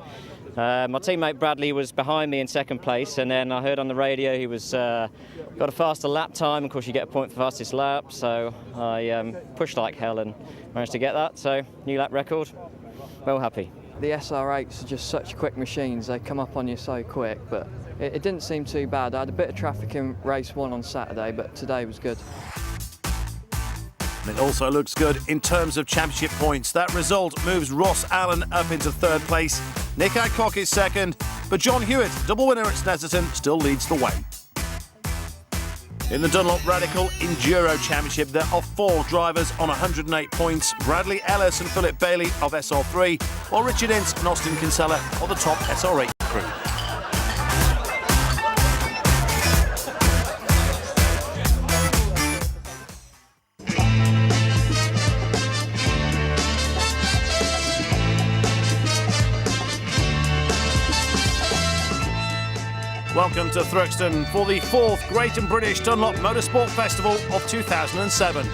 My teammate Bradley was behind me in second place, and then I heard on the radio he was got a faster lap time. Of course, you get a point for fastest lap, so I pushed like hell and managed to get that. So new lap record. Well happy. The SR8s are just such quick machines. They come up on you so quick, but it didn't seem too bad. I had a bit of traffic in race 1 on Saturday, but today was good. And it also looks good in terms of championship points. That result moves Ross Allen up into third place. Nick Adcock is second, but John Hewitt, double winner at Snetterton, still leads the way. In the Dunlop Radical Enduro Championship, there are 4 drivers on 108 points. Bradley Ellis and Philip Bailey of SR3, while Richard Ince and Austin Kinsella are the top SR8 crew. Welcome to Thruxton for the 4th Great and British Dunlop Motorsport Festival of 2007.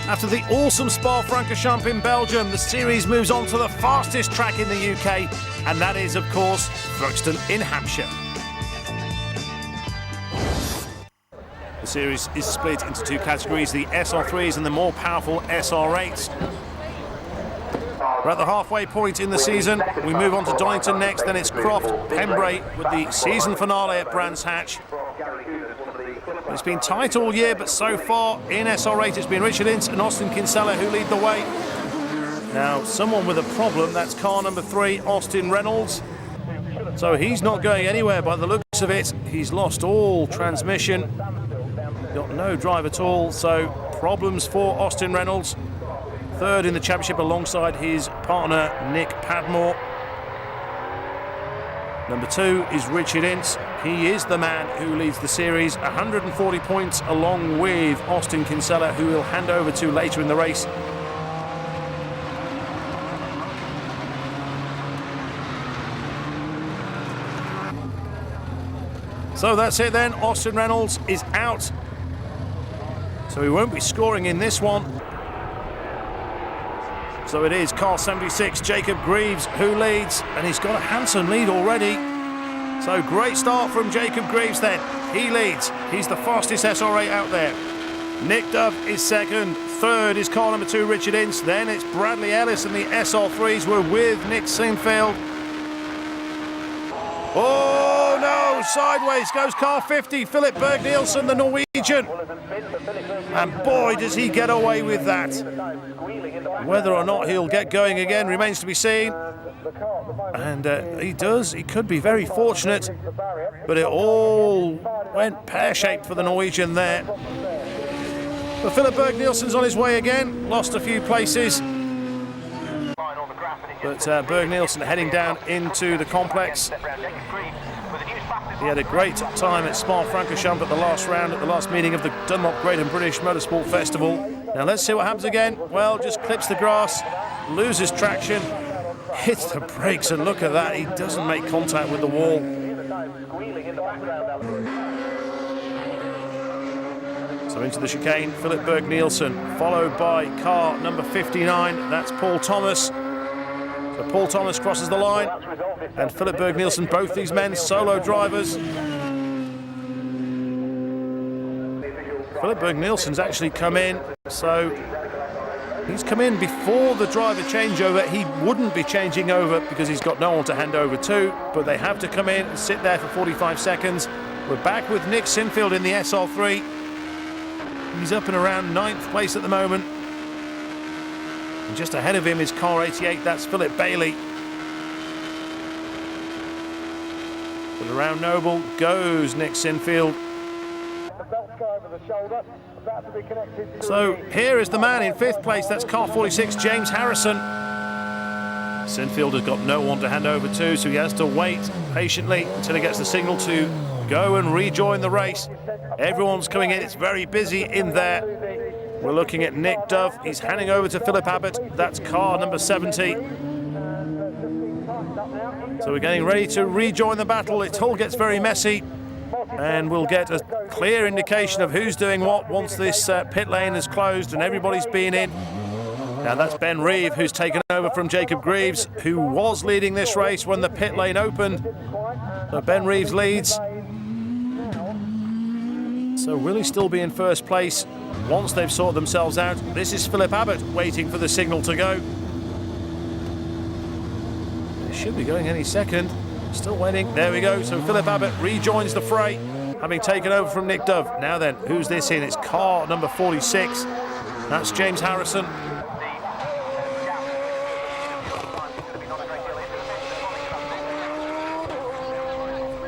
After the awesome Spa-Francorchamps in Belgium, the series moves on to the fastest track in the UK, and that is, of course, Thruxton in Hampshire. The series is split into 2 categories, the SR3s and the more powerful SR8s. We're at the halfway point in the season. We move on to Donington next, then it's Croft, Pembrey with the season finale at Brands Hatch. It's been tight all year, but so far in SR8 it's been Richard Ince and Austin Kinsella who lead the way. Now, someone with a problem, that's car number 3, Austin Reynolds. So he's not going anywhere by the looks of it. He's lost all transmission, got no drive at all, so problems for Austin Reynolds. Third in the championship alongside his partner Nick Padmore. Number 2 is Richard Ince. He is the man who leads the series, 140 points along with Austin Kinsella, who he'll hand over to later in the race. So that's it then, Austin Reynolds is out. So he won't be scoring in this one. So it is car 76, Jacob Greaves, who leads, and he's got a handsome lead already. So great start from Jacob Greaves then. He leads. He's the fastest SR8 out there. Nick Dove is second. Third is car number 2, Richard Ince. Then it's Bradley Ellis and the SR3s were with Nick Sinfield. Oh no, sideways goes car 50, Philip Berg-Nielsen, the Norwegian. And boy, does he get away with that. Whether or not he'll get going again remains to be seen. And he does. He could be very fortunate, but it all went pear-shaped for the Norwegian there. But Philip Berg-Nielsen's on his way again, lost a few places. But Berg-Nielsen heading down into the complex. He had a great time at Spa-Francorchamps at the last round, at the last meeting of the Dunlop Great and British Motorsport Festival. Now let's see what happens again. Well, just clips the grass, loses traction, hits the brakes, and look at that, he doesn't make contact with the wall. So into the chicane, Philip Berg-Nielsen, followed by car number 59, that's Paul Thomas. So Paul Thomas crosses the line, and Philip Berg-Nielsen, both these men solo drivers. Philip Berg-Nielsen's actually come in, so he's come in before the driver changeover. He wouldn't be changing over because he's got no one to hand over to, but they have to come in and sit there for 45 seconds. We're back with Nick Sinfield in the SR3. He's up and around 9th place at the moment. And just ahead of him is car 88, that's Philip Bailey. But around Noble goes Nick Sinfield. So here is the man in 5th place, that's car 46, James Harrison. Sinfield has got no one to hand over to, so he has to wait patiently until he gets the signal to go and rejoin the race. Everyone's coming in, it's very busy in there. We're looking at Nick Dove, he's handing over to Philip Abbott, that's car number 70. So we're getting ready to rejoin the battle. It all gets very messy, and we'll get a clear indication of who's doing what once this pit lane is closed and everybody's been in. Now that's Ben Reeve, who's taken over from Jacob Greaves, who was leading this race when the pit lane opened. So Ben Reeves leads. So will he still be in first place once they've sorted themselves out? This is Philip Abbott waiting for the signal to go. It should be going any second. Still waiting. There we go. So Philip Abbott rejoins the fray, having taken over from Nick Dove. Now then, who's this in? It's car number 46. That's James Harrison.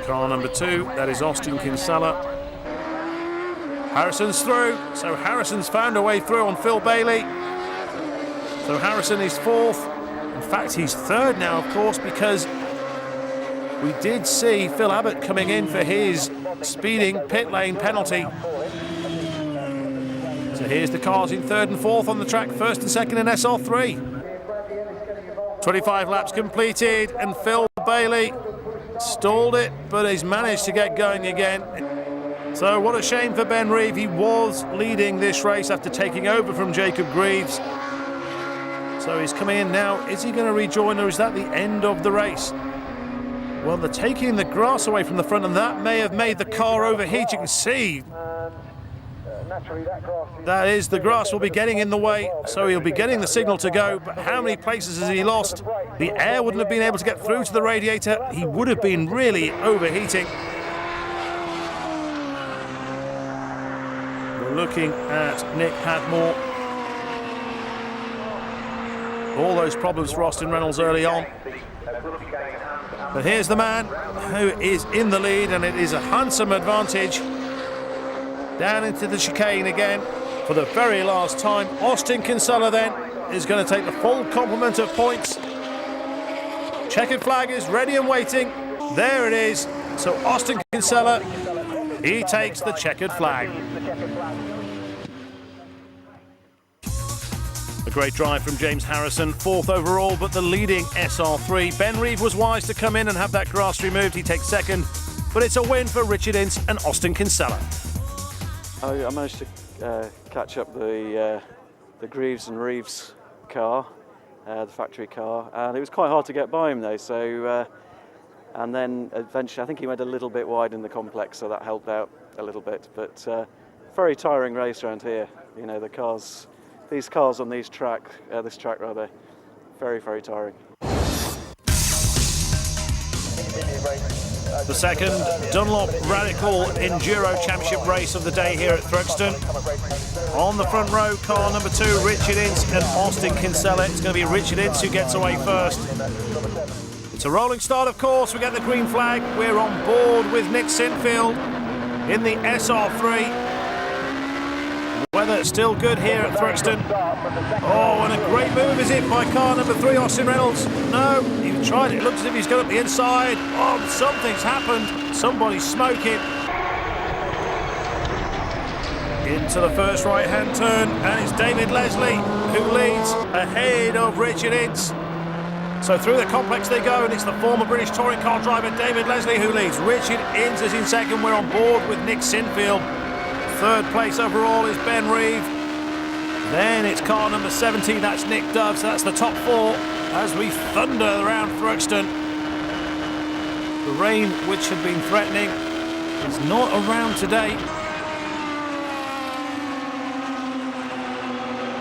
Car number 2, that is Austin Kinsella. Harrison's through, so Harrison's found a way through on Phil Bailey. So Harrison is 4th. In fact, he's 3rd now, of course, because we did see Phil Abbott coming in for his speeding pit lane penalty. So here's the cars in 3rd and 4th on the track, 1st and 2nd in SR3. 25 laps completed, and Phil Bailey stalled it, but he's managed to get going again. So what a shame for Ben Reeve. He was leading this race after taking over from Jacob Greaves. So he's coming in now. Is he going to rejoin, or is that the end of the race? Well, they're taking the grass away from the front, and that may have made the car overheat. You can see that is, the grass will be getting in the way, so he'll be getting the signal to go. But how many places has he lost? The air wouldn't have been able to get through to the radiator. He would have been really overheating. We're looking at Nick Padmore. All those problems for Austin Reynolds early on. But here's the man who is in the lead, and it is a handsome advantage. Down into the chicane again for the very last time. Austin Kinsella then is going to take the full complement of points. Checkered flag is ready and waiting. There it is. So Austin Kinsella, he takes the checkered flag. A great drive from James Harrison, 4th overall, but the leading SR3. Ben Reeve was wise to come in and have that grass removed. He takes 2nd, but it's a win for Richard Ince and Austin Kinsella. I managed to catch up the Greaves and Reeves car, the factory car, and it was quite hard to get by him though. So, and then eventually, I think he went a little bit wide in the complex, so that helped out a little bit. But very tiring race around here. You know, the cars, these cars on this track rather, very, very tiring. The second Dunlop Radical Enduro Championship race of the day here at Thruxton. On the front row, car number 2, Richard Ince and Austin Kinsella. It's going to be Richard Ince who gets away first. It's a rolling start, of course. We get the green flag. We're on board with Nick Sinfield in the SR3. Weather still good here at Thruxton. Oh, and a great move is it by car number 3, Austin Reynolds. No, he tried it. It looks as if he's got up the inside. Oh, something's happened. Somebody's smoking. Into the first right-hand turn, and it's David Leslie who leads ahead of Richard Ince. So through the complex they go, and it's the former British touring car driver David Leslie who leads. Richard Ince is in second. We're on board with Nick Sinfield. 3rd place overall is Ben Reeve. Then it's car number 70, that's Nick Dove, so that's the top 4. as we thunder around Thruxton. The rain, which had been threatening, is not around today.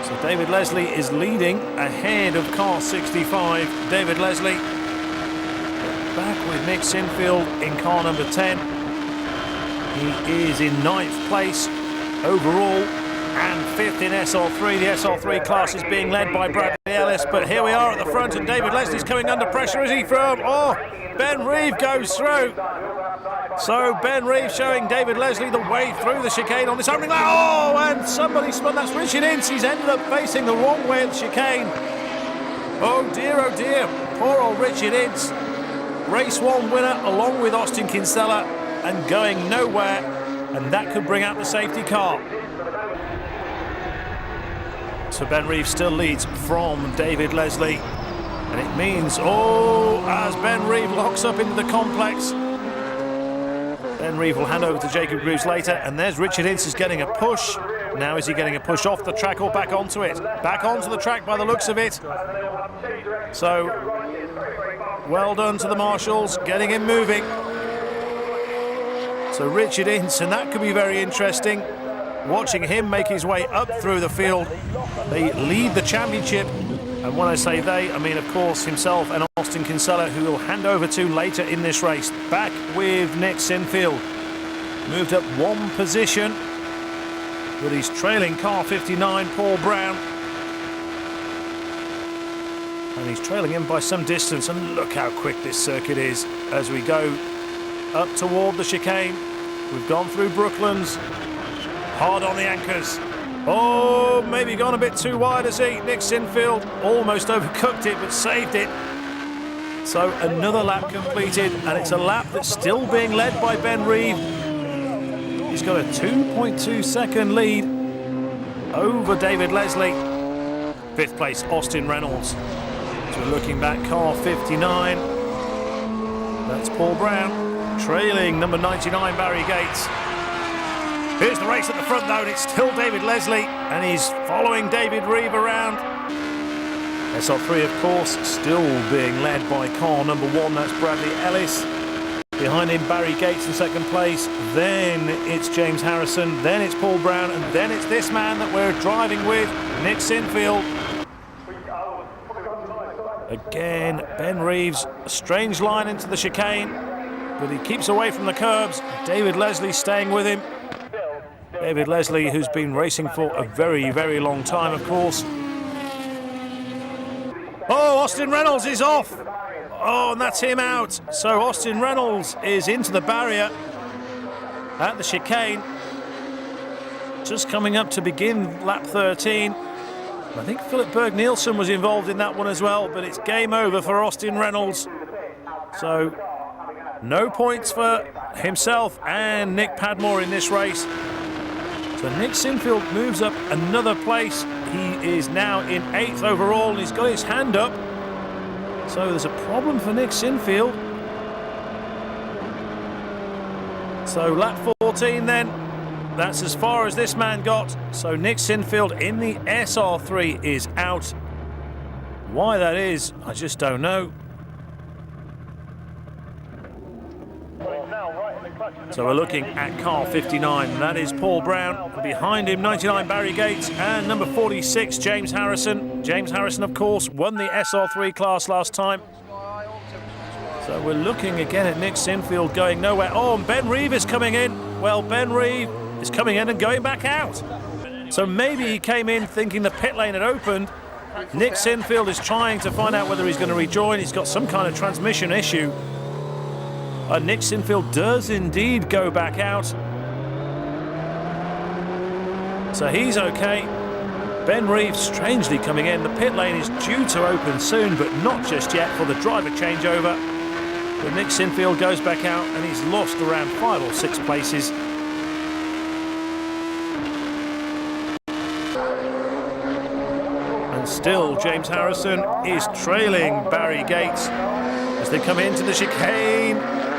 So David Leslie is leading ahead of car 65. David Leslie back with Nick Sinfield in car number 10. He is in 9th place overall and 5th in SR3. The SR3 class is being led by Bradley Ellis, but here we are at the front and David Leslie's coming under pressure. Is he from? Oh, Ben Reeve goes through. So Ben Reeve showing David Leslie the way through the chicane on this opening lap. Oh, and somebody spun. That's Richard Ince. He's ended up facing the wrong way of the chicane. Oh dear, poor old Richard Ince. Race 1 winner along with Austin Kinsella and going nowhere, and that could bring out the safety car. So Ben Reeve still leads from David Leslie, and it means, as Ben Reeve locks up into the complex, Ben Reeve will hand over to Jacob Greaves later, and there's Richard Ince is getting a push. Now is he getting a push off the track or back onto it? Back onto the track by the looks of it. So, well done to the marshals, getting him moving. So Richard Ince, and that could be very interesting, watching him make his way up through the field. They lead the championship, and when I say they, I mean of course himself and Austin Kinsella, who will hand over to later in this race. Back with Nick Sinfield, moved up 1 position with his trailing car 59, Paul Brown, and he's trailing him by some distance. And look how quick this circuit is as we go up toward the chicane. We've gone through Brooklands, hard on the anchors. Oh, maybe gone a bit too wide as Nick Sinfield almost overcooked it but saved it. So another lap completed, and it's a lap that's still being led by Ben Reeve. He's got a 2.2 second lead over David Leslie. 5th place, Austin Reynolds. So we're looking back, car 59. That's Paul Brown, trailing number 99, Barry Gates. Here's the race at the front though, and it's still David Leslie, and he's following David Reeve around. SR3, of course, still being led by car number 1, that's Bradley Ellis. Behind him, Barry Gates in 2nd place. Then it's James Harrison, then it's Paul Brown, and then it's this man that we're driving with, Nick Sinfield. Again, Ben Reeves, a strange line into the chicane, but he keeps away from the curbs. David Leslie staying with him. David Leslie, who's been racing for a very, very long time, of course. Oh, Austin Reynolds is off. Oh, and that's him out. So Austin Reynolds is into the barrier at the chicane. Just coming up to begin lap 13. I think Philip Berg-Nielsen was involved in that one as well, but it's game over for Austin Reynolds. So no points for himself and Nick Padmore in this race. So Nick Sinfield moves up another place. He is now in 8th overall, and he's got his hand up. So there's a problem for Nick Sinfield. So lap 14 then, that's as far as this man got. So Nick Sinfield in the SR3 is out. Why that is, I just don't know. So we're looking at car 59, that is Paul Brown, and behind him 99 Barry Gates and number 46 James Harrison. James Harrison, of course, won the SR3 class last time. So we're looking again at Nick Sinfield going nowhere. Oh, and Ben Reeve is coming in. Well, Ben Reeve is coming in and going back out. So maybe he came in thinking the pit lane had opened. Nick Sinfield is trying to find out whether he's going to rejoin. He's got some kind of transmission issue. Nick Sinfield does indeed go back out. So he's okay. Ben Reeve strangely coming in. The pit lane is due to open soon, but not just yet for the driver changeover. But Nick Sinfield goes back out, and he's lost around 5 or 6 places. And still James Harrison is trailing Barry Gates as they come into the chicane.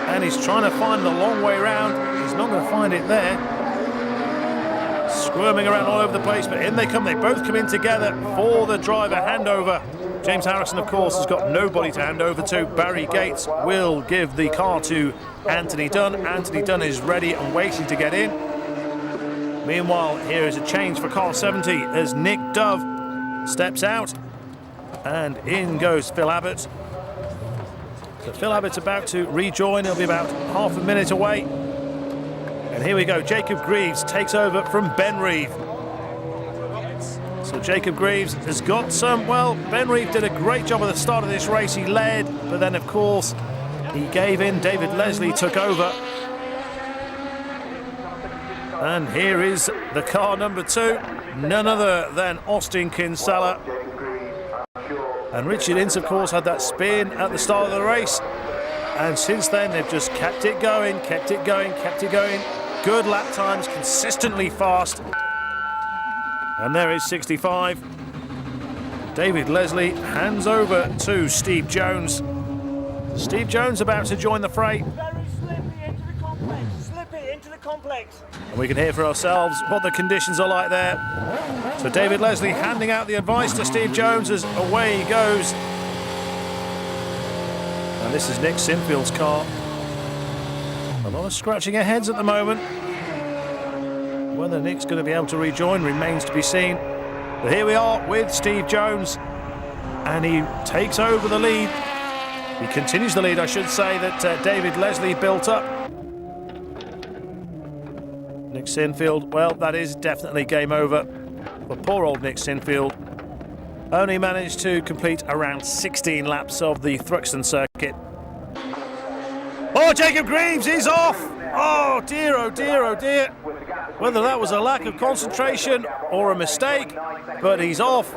And he's trying to find the long way round. He's not going to find it there. squirming around all over the place, but in they come. They both come in together for the driver handover. James Harrison, of course, has got nobody to hand over to. Barry Gates will give the car to Anthony Dunn. Anthony Dunn is ready and waiting to get in. Meanwhile, here is a change for car 70 as Nick Dove steps out, and in goes Phil Abbott. So Phil Abbott's about to rejoin. He'll be about half a minute away. And here we go. Jacob Greaves takes over from Ben Reeve. So Jacob Greaves has got some, well, Ben Reeve did a great job at the start of this race. He led, but then, of course, he gave in. David Leslie took over. And here is the car number 2, none other than Austin Kinsella. And Richard Ince, of course, had that spin at the start of the race. And since then, they've just kept it going, kept it going, kept it going. Good lap times, consistently fast. And there is 65. David Leslie hands over to Steve Jones. Steve Jones about to join the fray. And we can hear for ourselves what the conditions are like there. So David Leslie handing out the advice to Steve Jones as away he goes. And this is Nick Sinfield's car. A lot of scratching of heads at the moment. Whether Nick's going to be able to rejoin remains to be seen. But here we are with Steve Jones, and he takes over the lead. He continues the lead, I should say, that David Leslie built up. Nick Sinfield, well, that is definitely game over. But poor old Nick Sinfield only managed to complete around 16 laps of the Thruxton circuit. Oh, Jacob Greaves is off! Oh dear, oh dear, oh dear. Whether that was a lack of concentration or a mistake, but he's off.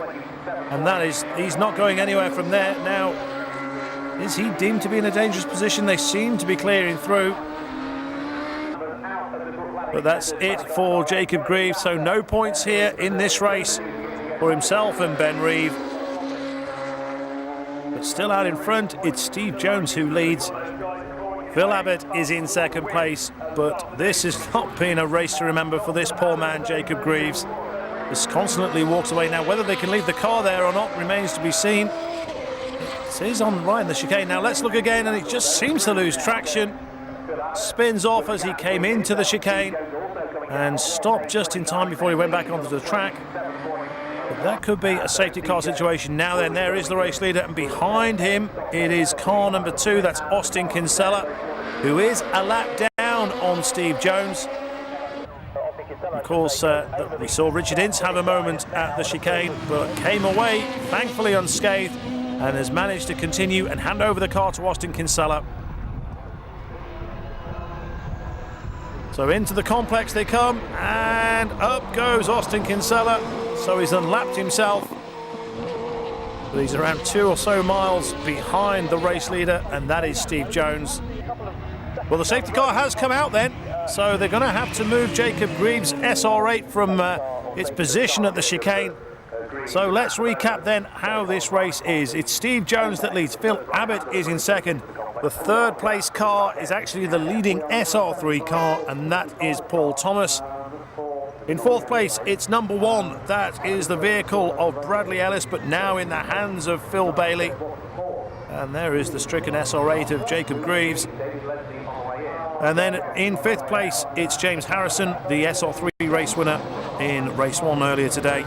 And that is, he's not going anywhere from there. Now, is he deemed to be in a dangerous position? They seem to be clearing through. But that's it for Jacob Greaves, so no points here in this race for himself and Ben Reeve. But still out in front, it's Steve Jones who leads. Phil Abbott is in second place, but this has not been a race to remember for this poor man, Jacob Greaves. Just constantly walks away. Now, whether they can leave the car there or not remains to be seen. It is on right in the chicane. Now, let's look again, and it just seems to lose traction. Spins off as he came into the chicane and stopped just in time before he went back onto the track. But that could be a safety car situation. Now then, there is the race leader, and behind him it is car number 2, that's Austin Kinsella, who is a lap down on Steve Jones. Of course, we saw Richard Ince have a moment at the chicane, but came away thankfully unscathed and has managed to continue and hand over the car to Austin Kinsella. So into the complex they come, and up goes Austin Kinsella. So he's unlapped himself. But he's around 2 or so miles behind the race leader, and that is Steve Jones. Well, the safety car has come out then, so they're going to have to move Jacob Greaves' SR8 from its position at the chicane. So let's recap then how this race is. It's Steve Jones that leads. Phil Abbott is in second. The third place car is actually the leading SR3 car, and that is Paul Thomas. In fourth place, it's number 1. That is the vehicle of Bradley Ellis, but now in the hands of Phil Bailey. And there is the stricken SR8 of Jacob Greaves. And then in fifth place, it's James Harrison, the SR3 race winner in race 1 earlier today.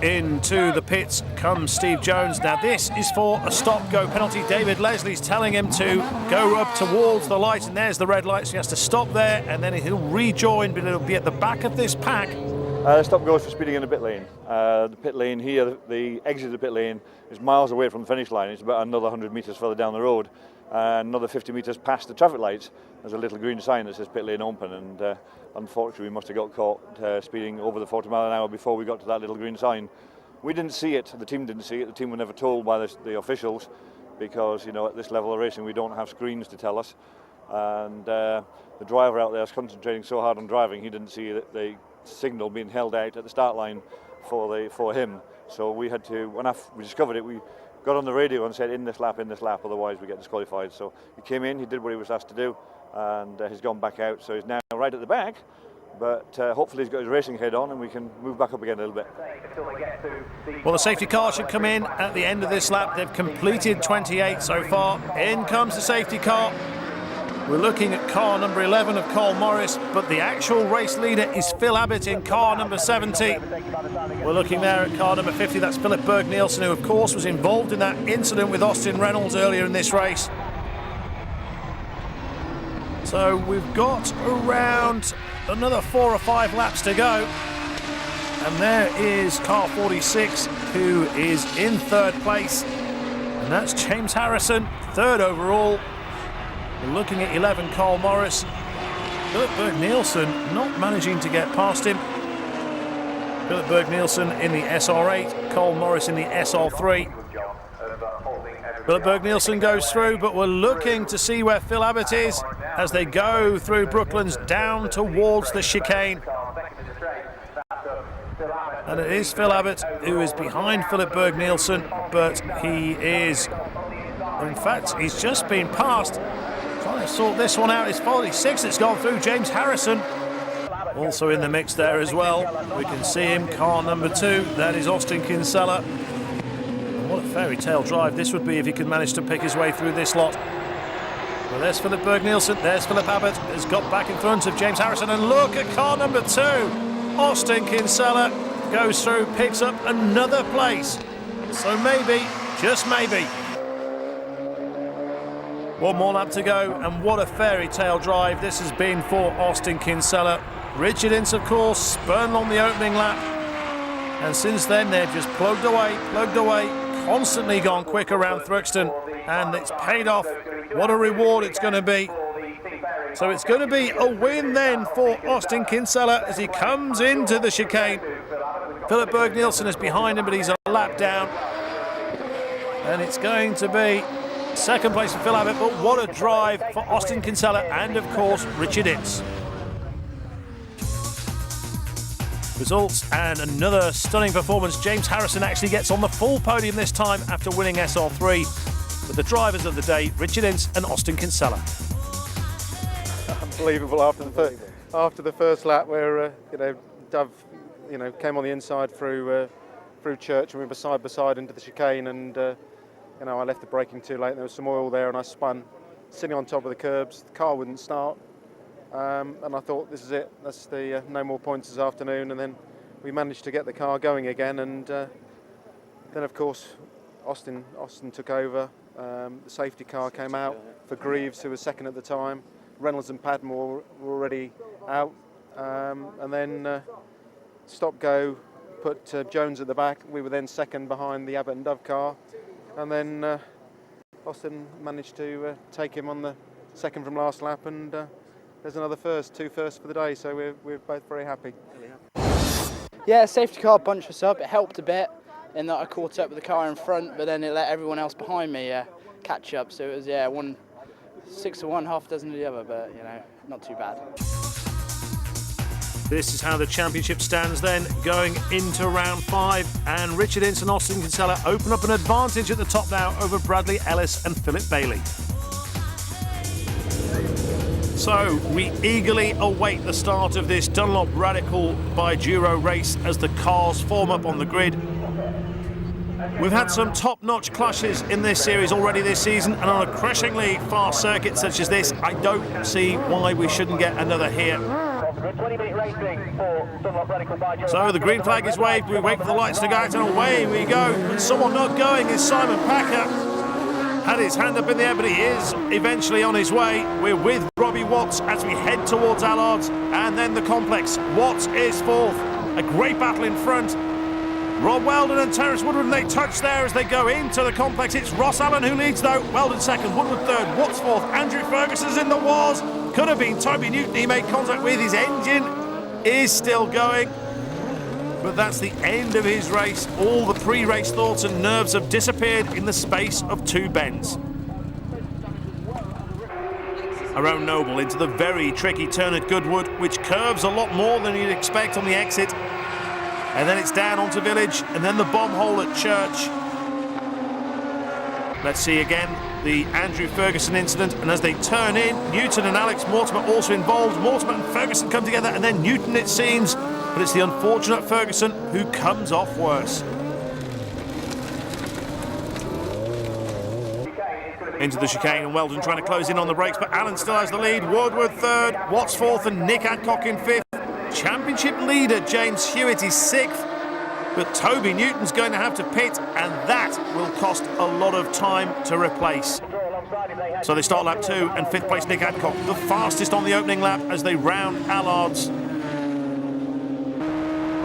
Into the pits comes Steve Jones. Now this is for a stop-go penalty. David Leslie's telling him to go up towards the light, and there's the red light, so he has to stop there, and then he'll rejoin, but it'll be at the back of this pack. The stop goes for speeding in the pit lane. The pit lane here, the exit of the pit lane is miles away from the finish line. It's about another 100 metres further down the road. Another 50 metres past the traffic lights, there's a little green sign that says pit lane open, and unfortunately we must have got caught speeding over the 40 mile an hour before we got to that little green sign. We didn't see it, the team didn't see it, the team were never told by the officials, because, you know, at this level of racing we don't have screens to tell us, and the driver out there is concentrating so hard on driving, he didn't see the signal being held out at the start line for him. So we had to, when we discovered it, we got on the radio and said in this lap, otherwise we get disqualified. So he came in, he did what he was asked to do, and he's gone back out, so he's now right at the back. But hopefully he's got his racing head on and we can move back up again a little bit. Well, the safety car should come in at the end of this lap. They've completed 28 so far. In comes the safety car. We're looking at car number 11 of Cole Morris, but the actual race leader is Phil Abbott in car number 70. We're looking there at car number 50. That's Philip Berg-Nielsen, who of course was involved in that incident with Austin Reynolds earlier in this race. So we've got around another 4 or 5 laps to go. And there is car 46, who is in 3rd place. And that's James Harrison, 3rd overall. We're looking at 11, Cole Morris. Philip Berg-Nielsen not managing to get past him. Philip Berg-Nielsen in the SR8, Cole Morris in the SR3. Philip Berg-Nielsen goes through, but we're looking to see where Phil Abbott is as they go through Brooklands down towards the chicane. And it is Phil Abbott who is behind Philip Berg-Nielsen, but he is, in fact, he's just been passed. Trying to sort this one out. It's 46 that's gone through. James Harrison also in the mix there as well. We can see him, car number 2. That is Austin Kinsella. What a fairy tale drive this would be if he could manage to pick his way through this lot. Well, there's Philip Berg-Nielsen, there's Philip Abbott, has got back in front of James Harrison, and look at car number 2. Austin Kinsella goes through, picks up another place. So maybe, just maybe. One more lap to go, and what a fairy tale drive this has been for Austin Kinsella. Richard Ince, of course, spun on the opening lap. And since then, they've just plugged away, constantly gone quick around Thruxton, and it's paid off. What a reward it's going to be. So it's going to be a win then for Austin Kinsella as he comes into the chicane. Philip Berg-Nielsen is behind him, but he's a lap down. And it's going to be 2nd place for Phil Abbott, but what a drive for Austin Kinsella and, of course, Richard Ince. Results and another stunning performance. James Harrison actually gets on the full podium this time after winning SR3. But the drivers of the day, Richard Ince and Austin Kinsella. Unbelievable after the first lap where Dove came on the inside through Church, and we were side by side into the chicane, and I left the braking too late. There was some oil there and I spun, sitting on top of the curbs. The car wouldn't start. And I thought, this is it, that's the no more points this afternoon. And then we managed to get the car going again, and then of course Austin took over. The safety car came out for Greaves, who was 2nd at the time. Reynolds and Padmore were already out, and then stop-go put Jones at the back. We were then 2nd behind the Abbott and Dove car, and then Austin managed to take him on the 2nd from last lap, and there's another two firsts for the day, so we're both very happy. Yeah, safety car bunched us up. It helped a bit in that I caught up with the car in front, but then it let everyone else behind me catch up. So it was 6 to 1, half a dozen to the other, but not too bad. This is how the championship stands then, going into round 5, and Richard Ince and Austin Kinsella open up an advantage at the top now over Bradley Ellis and Philip Bailey. So we eagerly await the start of this Dunlop Radical Biduro race as the cars form up on the grid. We've had some top-notch clashes in this series already this season, and on a crushingly fast circuit such as this, I don't see why we shouldn't get another here. So the green flag is waved, we wait for the lights to go out, and away we go. And someone not going is Simon Packer. Had his hand up in the air, but he is eventually on his way. We're with Robbie Watts as we head towards Allards, and then the complex. Watts is 4th. A great battle in front. Rob Weldon and Terence Woodward, and they touch there as they go into the complex. It's Ross Allen who leads though. Weldon 2nd, Woodward 3rd, Watts 4th. Andrew Ferguson's in the wars. Could have been Toby Newton. He made contact with his engine. Is still going. But that's the end of his race. All the pre-race thoughts and nerves have disappeared in the space of 2 bends. Around Noble into the very tricky turn at Goodwood, which curves a lot more than you'd expect on the exit. And then it's down onto Village, and then the bomb hole at Church. Let's see again the Andrew Ferguson incident, and as they turn in, Newton and Alex Mortimer also involved. Mortimer and Ferguson come together, and then Newton, it seems, but it's the unfortunate Ferguson who comes off worse. Into the chicane, and Weldon trying to close in on the brakes, but Allen still has the lead. Woodward third, Watts fourth, and Nick Adcock in fifth. Championship leader James Hewitt is sixth, but Toby Newton's going to have to pit, and that will cost a lot of time to replace. So they start lap 2, and fifth place Nick Adcock, the fastest on the opening lap as they round Allards.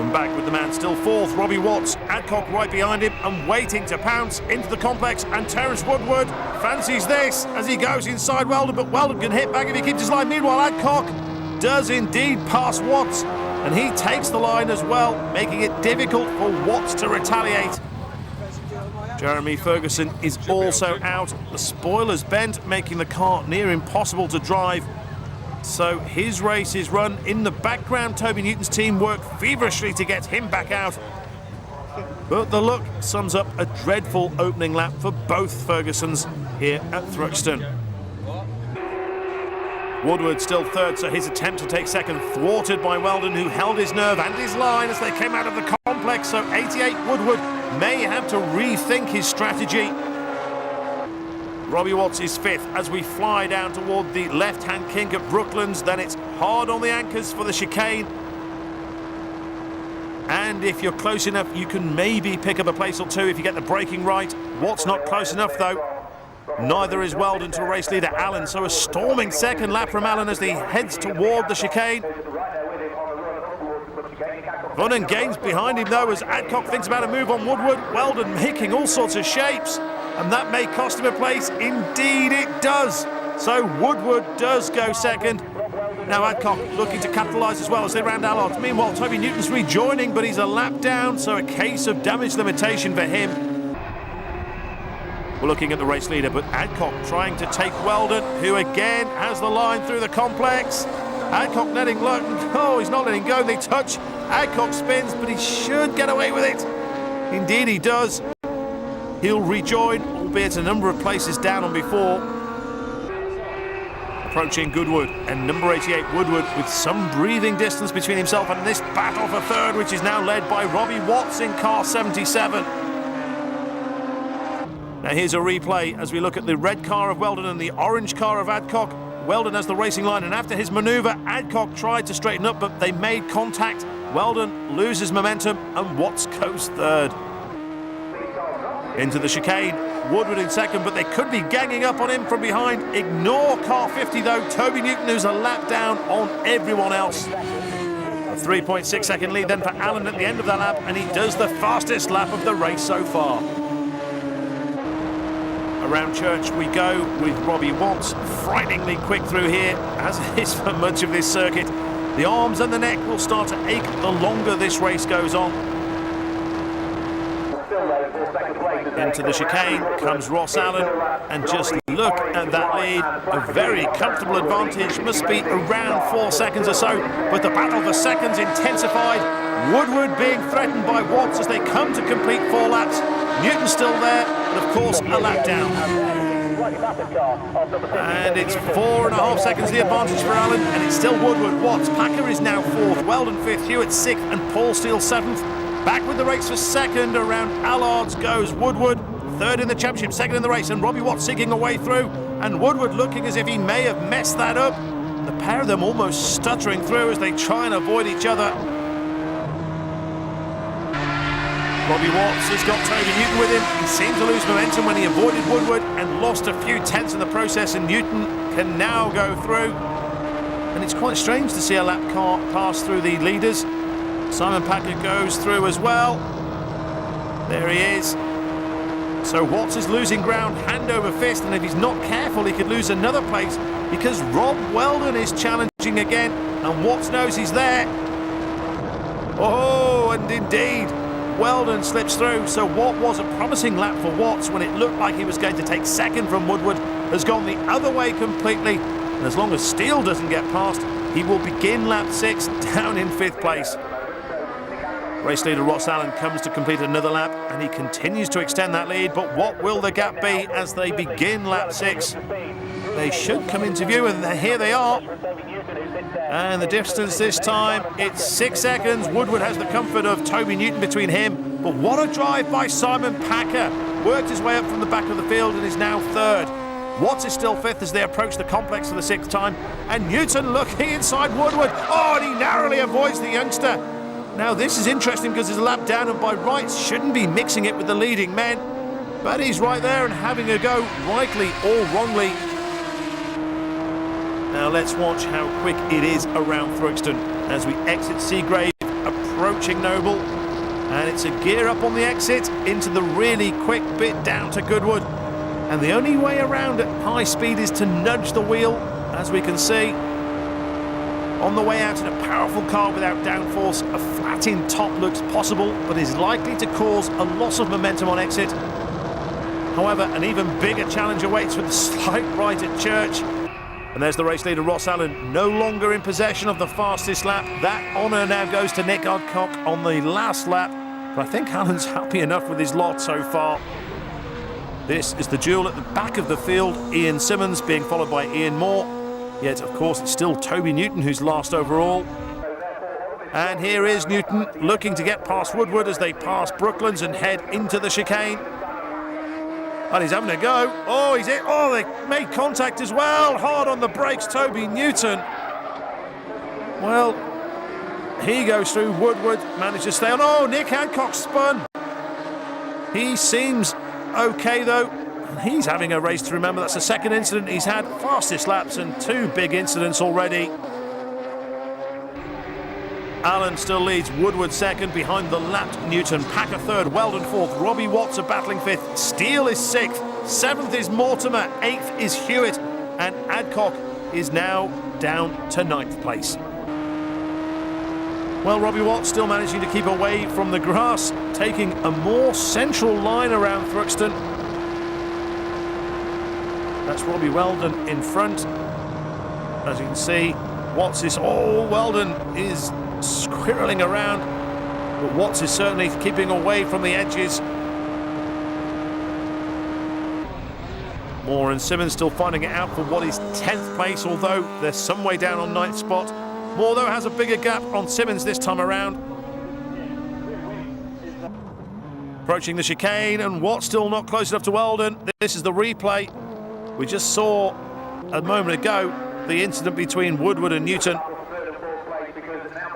And back with the man still fourth, Robbie Watts. Adcock right behind him and waiting to pounce into the complex, and Terence Woodward fancies this as he goes inside Weldon, but Weldon can hit back if he keeps his line. Meanwhile, Adcock does indeed pass Watts, and he takes the line as well, making it difficult for Watts to retaliate. Jeremy Ferguson is also out. The spoiler's bent, making the car near impossible to drive. So his race is run. In the background, Toby Newton's team work feverishly to get him back out. But the look sums up a dreadful opening lap for both Fergusons here at Thruxton. Woodward still third, so his attempt to take second thwarted by Weldon, who held his nerve and his line as they came out of the complex. So 88 Woodward may have to rethink his strategy. Robbie Watts is fifth as we fly down toward the left-hand kink at Brooklands. Then it's hard on the anchors for the chicane. And if you're close enough, you can maybe pick up a place or two if you get the braking right. Watts not close enough, though. Neither is Weldon to race leader Allen, so a storming second lap from Allen as he heads toward the chicane. Fun and games behind him, though, as Adcock thinks about a move on Woodward. Weldon making all sorts of shapes, and that may cost him a place. Indeed it does. So Woodward does go second. Now Adcock looking to capitalise as well as they round Allards. Meanwhile, Toby Newton's rejoining, but he's a lap down, so a case of damage limitation for him. We're looking at the race leader, but Adcock trying to take Weldon, who again has the line through the complex. Adcock letting look. Oh, he's not letting go. They touch. Adcock spins, but he should get away with it. Indeed he does. He'll rejoin, albeit a number of places down on before. Approaching Goodwood, and number 88 Woodward with some breathing distance between himself and this battle for third, which is now led by Robbie Watts in car 77. Now here's a replay as we look at the red car of Weldon and the orange car of Adcock. Weldon has the racing line, and after his manoeuvre, Adcock tried to straighten up, but they made contact. Weldon loses momentum, and Watts goes third. Into the chicane, Woodward in second, but they could be ganging up on him from behind. Ignore car 50 though, Toby Newton, who's a lap down on everyone else. A 3.6 second lead then for Allen at the end of that lap, and he does the fastest lap of the race so far. Around Church we go with Robbie Watts, frighteningly quick through here, as it is for much of this circuit. The arms and the neck will start to ache the longer this race goes on. Into the chicane comes Ross Allen, and just look at that lead. A very comfortable advantage, must be around 4 seconds or so, but the battle for seconds intensified. Woodward being threatened by Watts as they come to complete 4 laps. Newton still there, but of course a lap down. And it's 4.5 seconds the advantage for Allen, and it's still Woodward. Watts, Packer is now 4th, Weldon 5th, Hewitt 6th, and Paul Steele 7th. Back with the race for second around Allards goes Woodward, 3rd in the championship, 2nd in the race, and Robbie Watts seeking a way through, and Woodward looking as if he may have messed that up. The pair of them almost stuttering through as they try and avoid each other. Robbie Watts has got Toby Newton with him. He seemed to lose momentum when he avoided Woodward and lost a few tenths in the process, and Newton can now go through. And it's quite strange to see a lap car pass through the leaders. Simon Packer goes through as well. There he is. So Watts is losing ground hand over fist, and if he's not careful he could lose another place, because Rob Weldon is challenging again, and Watts knows he's there. Oh, and indeed Weldon slips through, so what was a promising lap for Watts when it looked like he was going to take second from Woodward has gone the other way completely, and as long as Steele doesn't get past, he will begin lap 6 down in 5th place. Race leader Ross Allen comes to complete another lap, and he continues to extend that lead, but what will the gap be as they begin lap 6? They should come into view, and here they are. And the distance this time, it's 6 seconds. Woodward has the comfort of Toby Newton between him, but what a drive by Simon Packer. Worked his way up from the back of the field and is now third. Watts is still fifth as they approach the complex for the 6th time, and Newton looking inside Woodward. Oh, and he narrowly avoids the youngster. Now this is interesting because there's a lap down, and by rights shouldn't be mixing it with the leading men, but he's right there and having a go, rightly or wrongly. Now let's watch how quick it is around Thruxton as we exit Seagrave, approaching Noble, and it's a gear up on the exit into the really quick bit down to Goodwood, and the only way around at high speed is to nudge the wheel, as we can see. On the way out in a powerful car without downforce, a flat-in top looks possible, but is likely to cause a loss of momentum on exit. However, an even bigger challenge awaits with a slight right at Church. And there's the race leader Ross Allen, no longer in possession of the fastest lap. That honour now goes to Nick Adcock on the last lap, but I think Allen's happy enough with his lot so far. This is the duel at the back of the field, Ian Simmons being followed by Ian Moore. Yet, of course, it's still Toby Newton who's last overall. And here is Newton looking to get past Woodward as they pass Brooklands and head into the chicane. And he's having a go. Oh, he's it. Oh, they made contact as well. Hard on the brakes, Toby Newton. Well, he goes through. Woodward managed to stay on. Oh, Nick Hancock spun. He seems okay, though. He's having a race to remember. That's the second incident he's had. Fastest laps and 2 big incidents already. Allen still leads. Woodward second behind the lapped Newton. Packer third. Weldon fourth. Robbie Watts are battling fifth. Steele is sixth. Seventh is Mortimer. Eighth is Hewitt. And Adcock is now down to 9th place. Well, Robbie Watts still managing to keep away from the grass, taking a more central line around Thruxton. That's Robbie Weldon in front. As you can see, Watts is... Oh, Weldon is squirreling around. But Watts is certainly keeping away from the edges. Moore and Simmons still finding it out for what is 10th place, although they're some way down on 9th spot. Moore, though, has a bigger gap on Simmons this time around. Approaching the chicane, and Watts still not close enough to Weldon. This is the replay. We just saw a moment ago the incident between Woodward and Newton.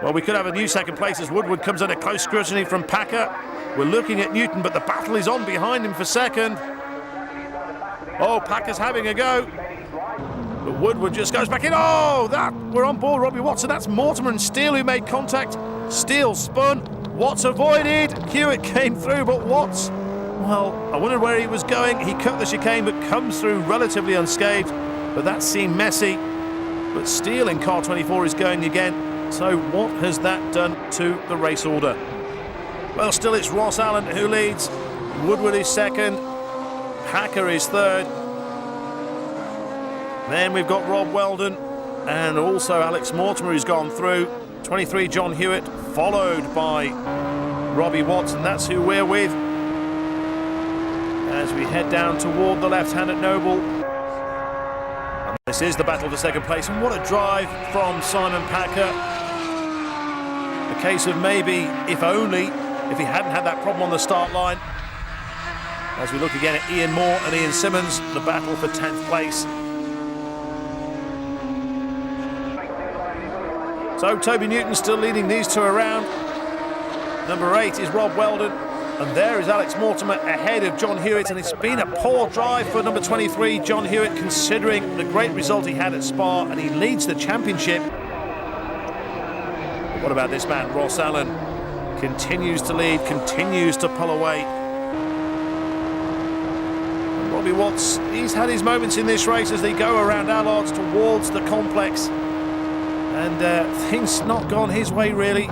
Well, we could have a new second place as Woodward comes under close scrutiny from Packer. We're looking at Newton, but the battle is on behind him for second. Oh, Packer's having a go. But Woodward just goes back in. Oh, we're on board Robbie Watts, and that's Mortimer and Steele who made contact. Steele spun. Watts avoided. Hewitt came through, but Watts... Well, I wondered where he was going. He cut the chicane, but comes through relatively unscathed. But that seemed messy. But Steele in car 24 is going again. So what has that done to the race order? Well, still it's Ross Allen who leads. Woodward is second. Packer is third. Then we've got Rob Weldon and also Alex Mortimer who's gone through. 23 John Hewitt, followed by Robbie Watts, and that's who we're with as we head down toward the left hand at Noble. And this is the battle for second place, and what a drive from Simon Packer. A case of maybe, if only, if he hadn't had that problem on the start line. As we look again at Ian Moore and Ian Simmons, the battle for 10th place. So Toby Newton still leading these two around. Number 8 is Rob Weldon. And there is Alex Mortimer ahead of John Hewitt, and it's been a poor drive for number 23, John Hewitt, considering the great result he had at Spa, and he leads the championship. But what about this man, Ross Allen? Continues to lead, continues to pull away. And Robbie Watts, he's had his moments in this race as they go around Allards towards the complex. And things not gone his way, really.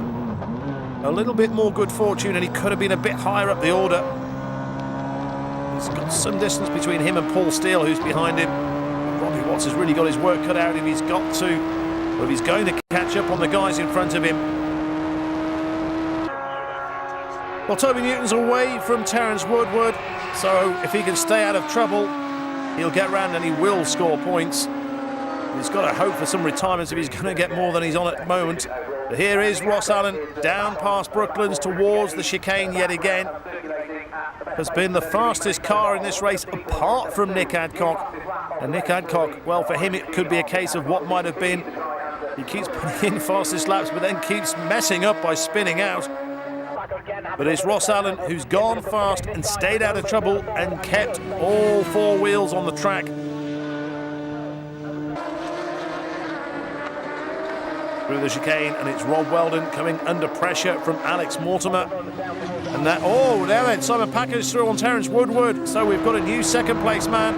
A little bit more good fortune, and he could have been a bit higher up the order. He's got some distance between him and Paul Steele, who's behind him. Robbie Watts has really got his work cut out if he's got to, or if he's going to catch up on the guys in front of him. Well, Toby Newton's away from Terence Woodward, so if he can stay out of trouble, he'll get round and he will score points. He's got to hope for some retirements if he's going to get more than he's on at the moment. But here is Ross Allen down past Brooklands towards the chicane yet again. Has been the fastest car in this race apart from Nick Adcock. And Nick Adcock, well, for him it could be a case of what might have been. He keeps putting in fastest laps but then keeps messing up by spinning out. But it's Ross Allen who's gone fast and stayed out of trouble and kept all four wheels on the track. Through the chicane, and it's Rob Weldon coming under pressure from Alex Mortimer. And that, oh, now then, Simon Packer's through on Terence Woodward. So we've got a new second place man.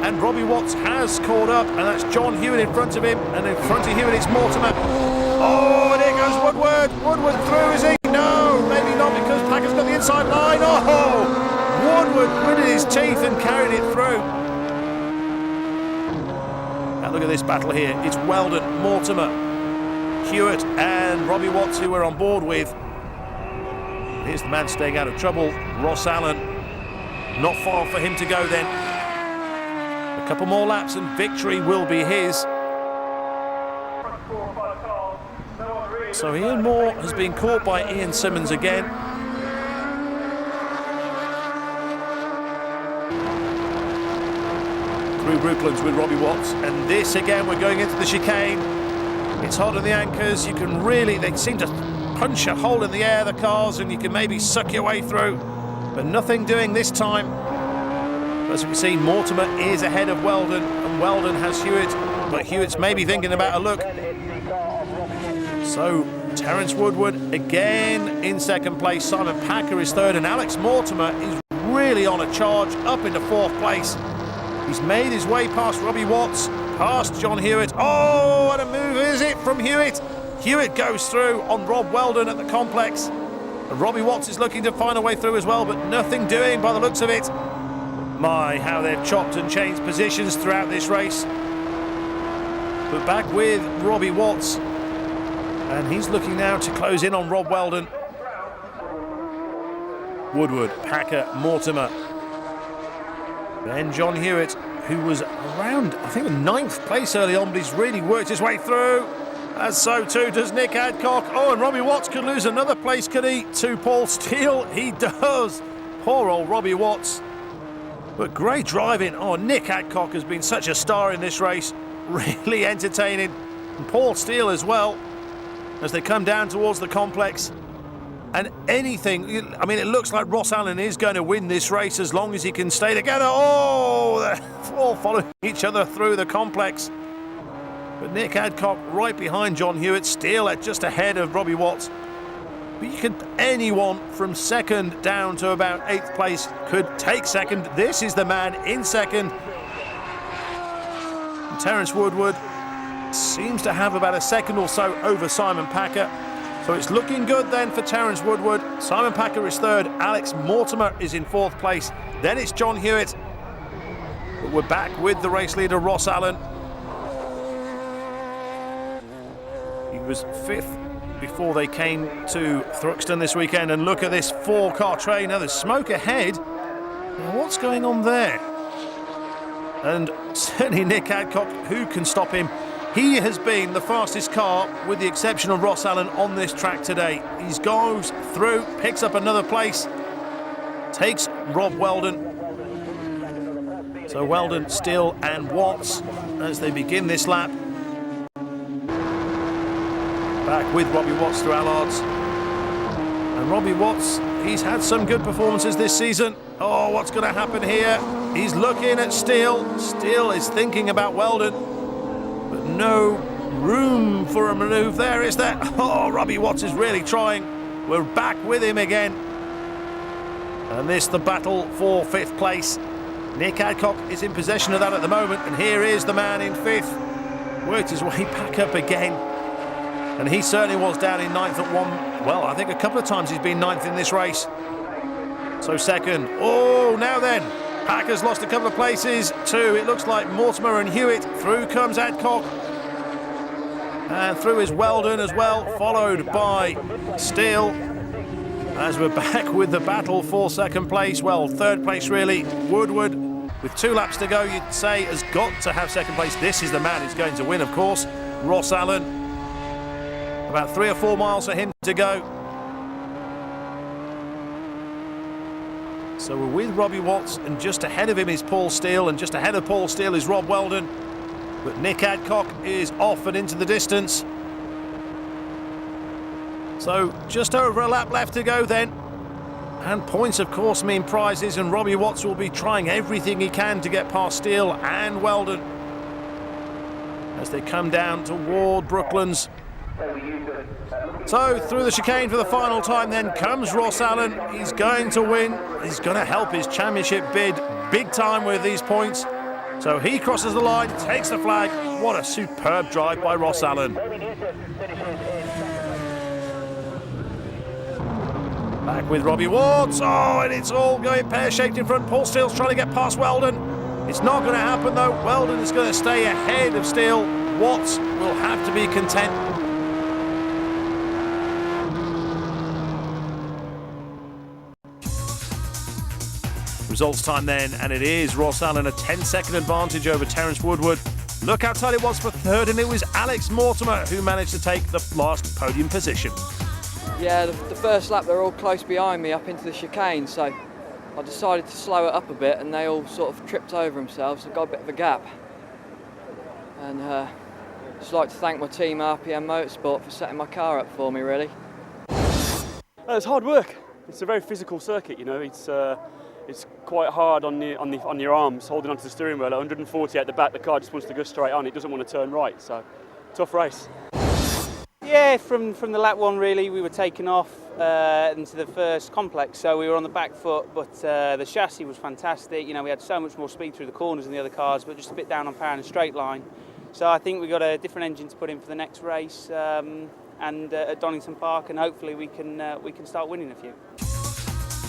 And Robbie Watts has caught up, and that's John Hewitt in front of him. And in front of Hewitt, it's Mortimer. Oh, and here goes Woodward. Woodward through, is he? No, maybe not, because Packer's got the inside line. Oh, Woodward gritted his teeth and carried it through. And look at this battle here. It's Weldon, Mortimer, Hewitt and Robbie Watts who we're on board with. Here's the man staying out of trouble, Ross Allen. Not far for him to go then. A couple more laps and victory will be his. So Ian Moore has been caught by Ian Simmons again. Through Brooklands with Robbie Watts, and this again, we're going into the chicane. It's hot on the anchors. You can really, they seem to punch a hole in the air, the cars, and you can maybe suck your way through, but nothing doing this time. As we can see, Mortimer is ahead of Weldon, and Weldon has Hewitt, but Hewitt's maybe thinking about a look. So Terence Woodward again in second place, Simon Packer is third, and Alex Mortimer is really on a charge up into fourth place. He's made his way past Robbie Watts, past John Hewitt. Oh, what a move is it from Hewitt? Hewitt goes through on Rob Weldon at the complex. And Robbie Watts is looking to find a way through as well, but nothing doing by the looks of it. My, how they've chopped and changed positions throughout this race. But back with Robbie Watts. And he's looking now to close in on Rob Weldon. Woodward, Packer, Mortimer. Then John Hewitt, who was around, I think, the 9th place early on, but he's really worked his way through. And so too does Nick Adcock. Oh, and Robbie Watts could lose another place, could he? To Paul Steele, he does. Poor old Robbie Watts. But great driving. Oh, Nick Adcock has been such a star in this race. Really entertaining. And Paul Steele as well, as they come down towards the complex. And anything, I mean, it looks like Ross Allen is going to win this race as long as he can stay together. Oh, they're all following each other through the complex. But Nick Adcock right behind John Hewitt, still at just ahead of Robbie Watts. But you could, anyone from second down to about 8th place could take second. This is the man in second. And Terence Woodward seems to have about a second or so over Simon Packer. So it's looking good then for Terence Woodward. Simon Packer is third. Alex Mortimer is in 4th place. Then it's John Hewitt. But we're back with the race leader, Ross Allen. He was 5th before they came to Thruxton this weekend. And look at this 4-car train. Now there's smoke ahead. Now what's going on there? And certainly Nick Adcock, who can stop him? He has been the fastest car, with the exception of Ross Allen, on this track today. He goes through, picks up another place, takes Rob Weldon. So Weldon, Steele and Watts as they begin this lap. Back with Robbie Watts through Allards. And Robbie Watts, he's had some good performances this season. Oh, what's going to happen here? He's looking at Steele. Steele is thinking about Weldon. But no room for a manoeuvre there, is there? Oh, Robbie Watts is really trying. We're back with him again. And this, the battle for 5th place. Nick Adcock is in possession of that at the moment. And here is the man in 5th. Worked his way back up again. And he certainly was down in 9th at one. Well, I think a couple of times he's been 9th in this race. So second. Oh, now then. Packer's lost a couple of places too. It looks like Mortimer and Hewitt. Through comes Adcock. And through is Weldon as well, followed by Steele. As we're back with the battle for second place, well, third place really, Woodward, with 2 laps to go, you'd say has got to have second place. This is the man who's going to win, of course. Ross Allen, about 3 or 4 miles for him to go. So we're with Robbie Watts, and just ahead of him is Paul Steele, and just ahead of Paul Steele is Rob Weldon. But Nick Adcock is off and into the distance. So just over a lap left to go then. And points, of course, mean prizes, and Robbie Watts will be trying everything he can to get past Steele and Weldon as they come down toward Brooklands. So through the chicane for the final time then comes Ross Allen. He's going to win. He's going to help his championship bid big time with these points. So he crosses the line, takes the flag. What a superb drive by Ross Allen. Back with Robbie Watts. Oh, and it's all going pear-shaped in front. Paul Steele's trying to get past Weldon. It's not going to happen though. Weldon is going to stay ahead of Steele. Watts will have to be content. Results time then, and it is Ross Allen, a 10-second advantage over Terence Woodward. Look how tight it was for third, and it was Alex Mortimer who managed to take the last podium position. Yeah, the first lap they were all close behind me up into the chicane, so I decided to slow it up a bit, and they all sort of tripped over themselves, so got a bit of a gap. And just like to thank my team RPM Motorsport for setting my car up for me, really. It's hard work. It's a very physical circuit, you know. It's quite hard on your arms, holding onto the steering wheel. At 140 at the back, the car just wants to go straight on. It doesn't want to turn right, so tough race. Yeah, from the lap 1 really, we were taken off into the first complex, so we were on the back foot, but the chassis was fantastic. You know, we had so much more speed through the corners than the other cars, but just a bit down on power in a straight line. So I think we got a different engine to put in for the next race, and at Donington Park, and hopefully we can start winning a few.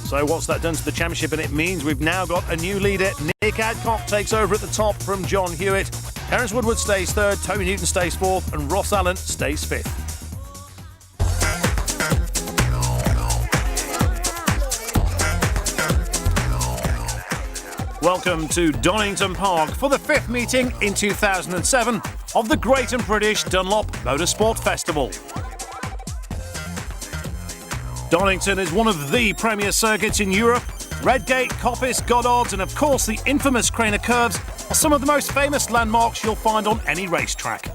So what's that done to the championship? And it means we've now got a new leader. Nick Adcock takes over at the top from John Hewitt. Terence Woodward stays third, Toby Newton stays fourth, and Ross Allen stays fifth. Welcome to Donington Park for the 5th meeting in 2007 of the Great and British Dunlop Motorsport Festival. Donington is one of the premier circuits in Europe. Redgate, Coppice, Goddard's and of course the infamous Craner Curves are some of the most famous landmarks you'll find on any racetrack.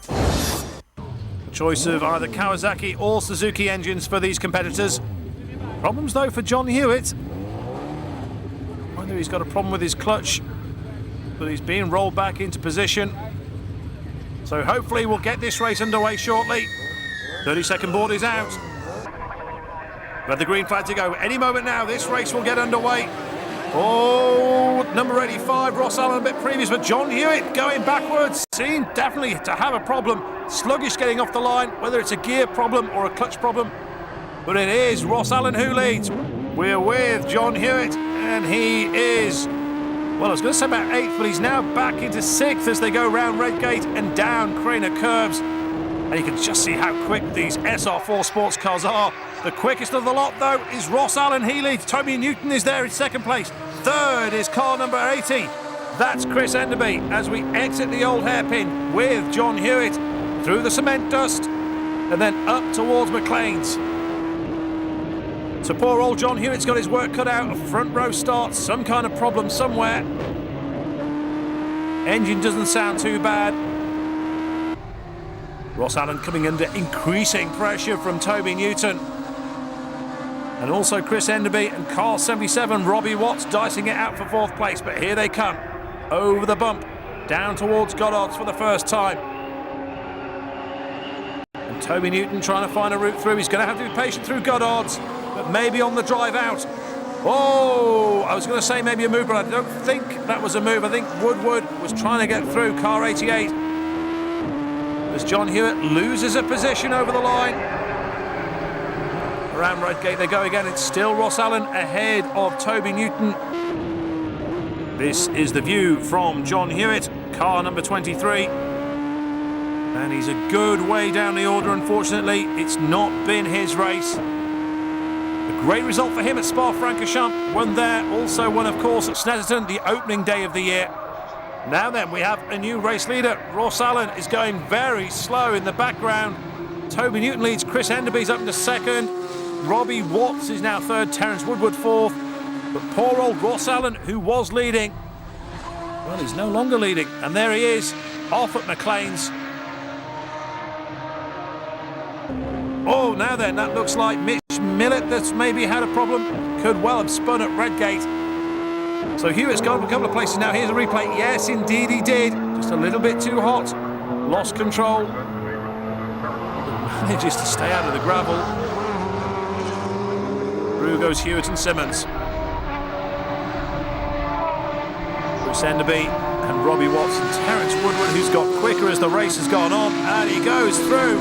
A choice of either Kawasaki or Suzuki engines for these competitors. Problems though for John Hewitt. Whether he's got a problem with his clutch, but he's being rolled back into position. So hopefully we'll get this race underway shortly. 30-second board is out. But the green flag to go. Any moment now, this race will get underway. Oh, number 85, Ross Allen a bit previous, but John Hewitt going backwards. Seemed definitely to have a problem. Sluggish getting off the line, whether it's a gear problem or a clutch problem. But it is Ross Allen who leads. We're with John Hewitt, and he is, well, I was going to say about 8th, but he's now back into 6th as they go round Redgate and down Craner Curves. And you can just see how quick these SR4 sports cars are. The quickest of the lot, though, is Ross Allen. He leads. Toby Newton is there in 2nd place. 3rd is car number 80. That's Chris Enderby as we exit the old hairpin with John Hewitt through the cement dust and then up towards McLean's. So poor old John Hewitt's got his work cut out. A front row start, some kind of problem somewhere. Engine doesn't sound too bad. Ross Allen coming under increasing pressure from Toby Newton. And also Chris Enderby and car 77, Robbie Watts, dicing it out for 4th place. But here they come, over the bump, down towards Goddard's for the first time. And Toby Newton trying to find a route through. He's going to have to be patient through Goddard's, but maybe on the drive out. Oh, I was going to say maybe a move, but I don't think that was a move. I think Woodward was trying to get through car 88. As John Hewitt loses a position over the line. Around Redgate they go again. It's still Ross Allen ahead of Toby Newton. This is the view from John Hewitt, car number 23. And he's a good way down the order, unfortunately. It's not been his race. A great result for him at Spa-Francorchamps. Won there, also won, of course, at Snetterton, the opening day of the year. Now then, we have a new race leader. Ross Allen is going very slow in the background. Toby Newton leads, Chris Enderby's up into second. Robbie Watts is now third, Terence Woodward fourth. But poor old Ross Allen, who was leading, well, he's no longer leading. And there he is, off at McLean's. Oh, now then, that looks like Mitch Millett that's maybe had a problem. Could well have spun at Redgate. So Hewitt's gone a couple of places now. Here's a replay. Yes, indeed he did. Just a little bit too hot. Lost control. Manages to stay out of the gravel. Through goes Hewitt and Simmons. Chris Enderby and Robbie Watts and Terence Woodward, who's got quicker as the race has gone on. And he goes through.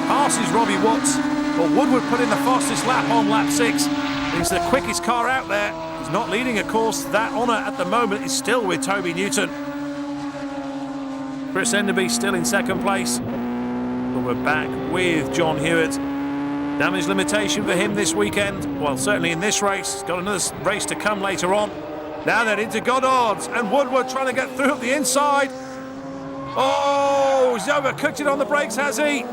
Passes Robbie Watts. But Woodward put in the fastest lap on lap 6. He's the quickest car out there. He's not leading, of course. That honour at the moment is still with Toby Newton. Chris Enderby still in second place. But we're back with John Hewitt. Damage limitation for him this weekend. Well, certainly in this race. He's got another race to come later on. Now then into Goddard's, and Woodward trying to get through up the inside. Oh, he's overcooked it on the brakes, has he?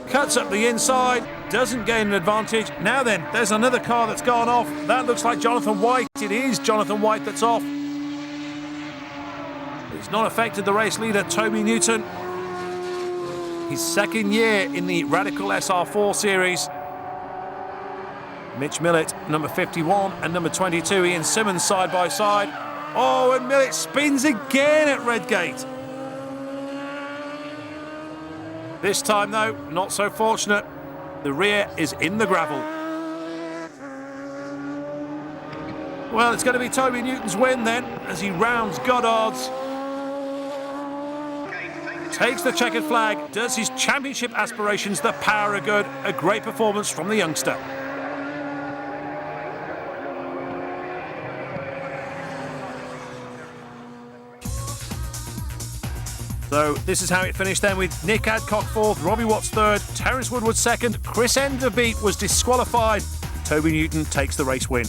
Cuts up the inside, doesn't gain an advantage. Now then, there's another car that's gone off. That looks like Jonathan White. It is Jonathan White that's off. It's not affected the race leader, Toby Newton. His second year in the Radical SR4 series. Mitch Millett, number 51, and number 22, Ian Simmons, side by side. Oh, and Millett spins again at Redgate. This time, though, not so fortunate. The rear is in the gravel. Well, it's going to be Toby Newton's win then, as he rounds Goddard's. Takes the checkered flag, does his championship aspirations the power of good. A great performance from the youngster. So this is how it finished then, with Nick Adcock fourth, Robbie Watts third, Terence Woodward second, Chris Enderby was disqualified. Toby Newton takes the race win.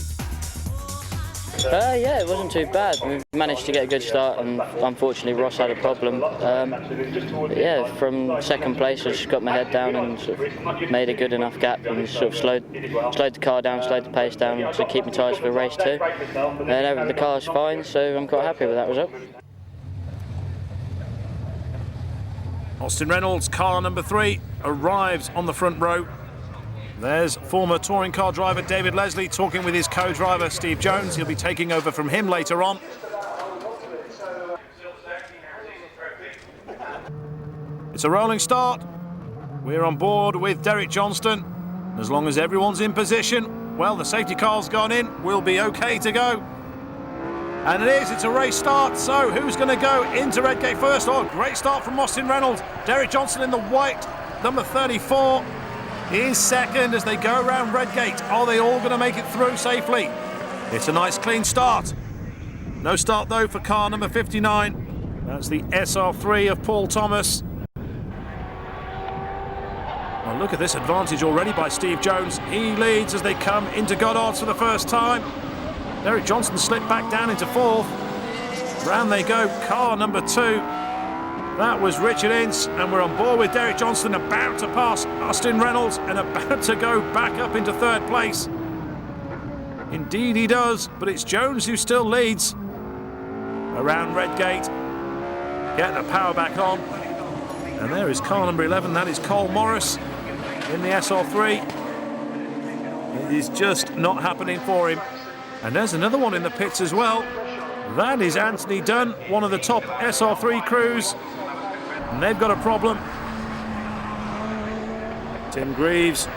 Yeah, it wasn't too bad. We managed to get a good start, and unfortunately Ross had a problem. But yeah, from second place I just got my head down and sort of made a good enough gap and sort of slowed the car down, slowed the pace down to keep my tyres for race 2. And the car's fine, so I'm quite happy with that result. Austin Reynolds, car number 3, arrives on the front row. There's former touring car driver David Leslie talking with his co-driver Steve Jones. He'll be taking over from him later on. It's a rolling start. We're on board with Derek Johnston. As long as everyone's in position, well, the safety car's gone in, we'll be okay to go. And it is, it's a race start, so who's going to go into Redgate first? Oh, great start from Austin Reynolds. Derek Johnson in the white, number 34, is second as they go around Redgate. Are they all going to make it through safely? It's a nice clean start. No start though for car number 59. That's the SR3 of Paul Thomas. Well, look at this advantage already by Steve Jones. He leads as they come into Goddard's for the first time. Derek Johnson slipped back down into fourth. Round they go, car number 2. That was Richard Ince, and we're on board with Derek Johnson, about to pass Austin Reynolds and about to go back up into third place. Indeed he does, but it's Jones who still leads. Around Redgate, get the power back on. And there is car number 11, that is Cole Morris in the SR3. It is just not happening for him. And there's another one in the pits as well. That is Anthony Dunn, one of the top SR3 crews. And they've got a problem. Tim Greaves,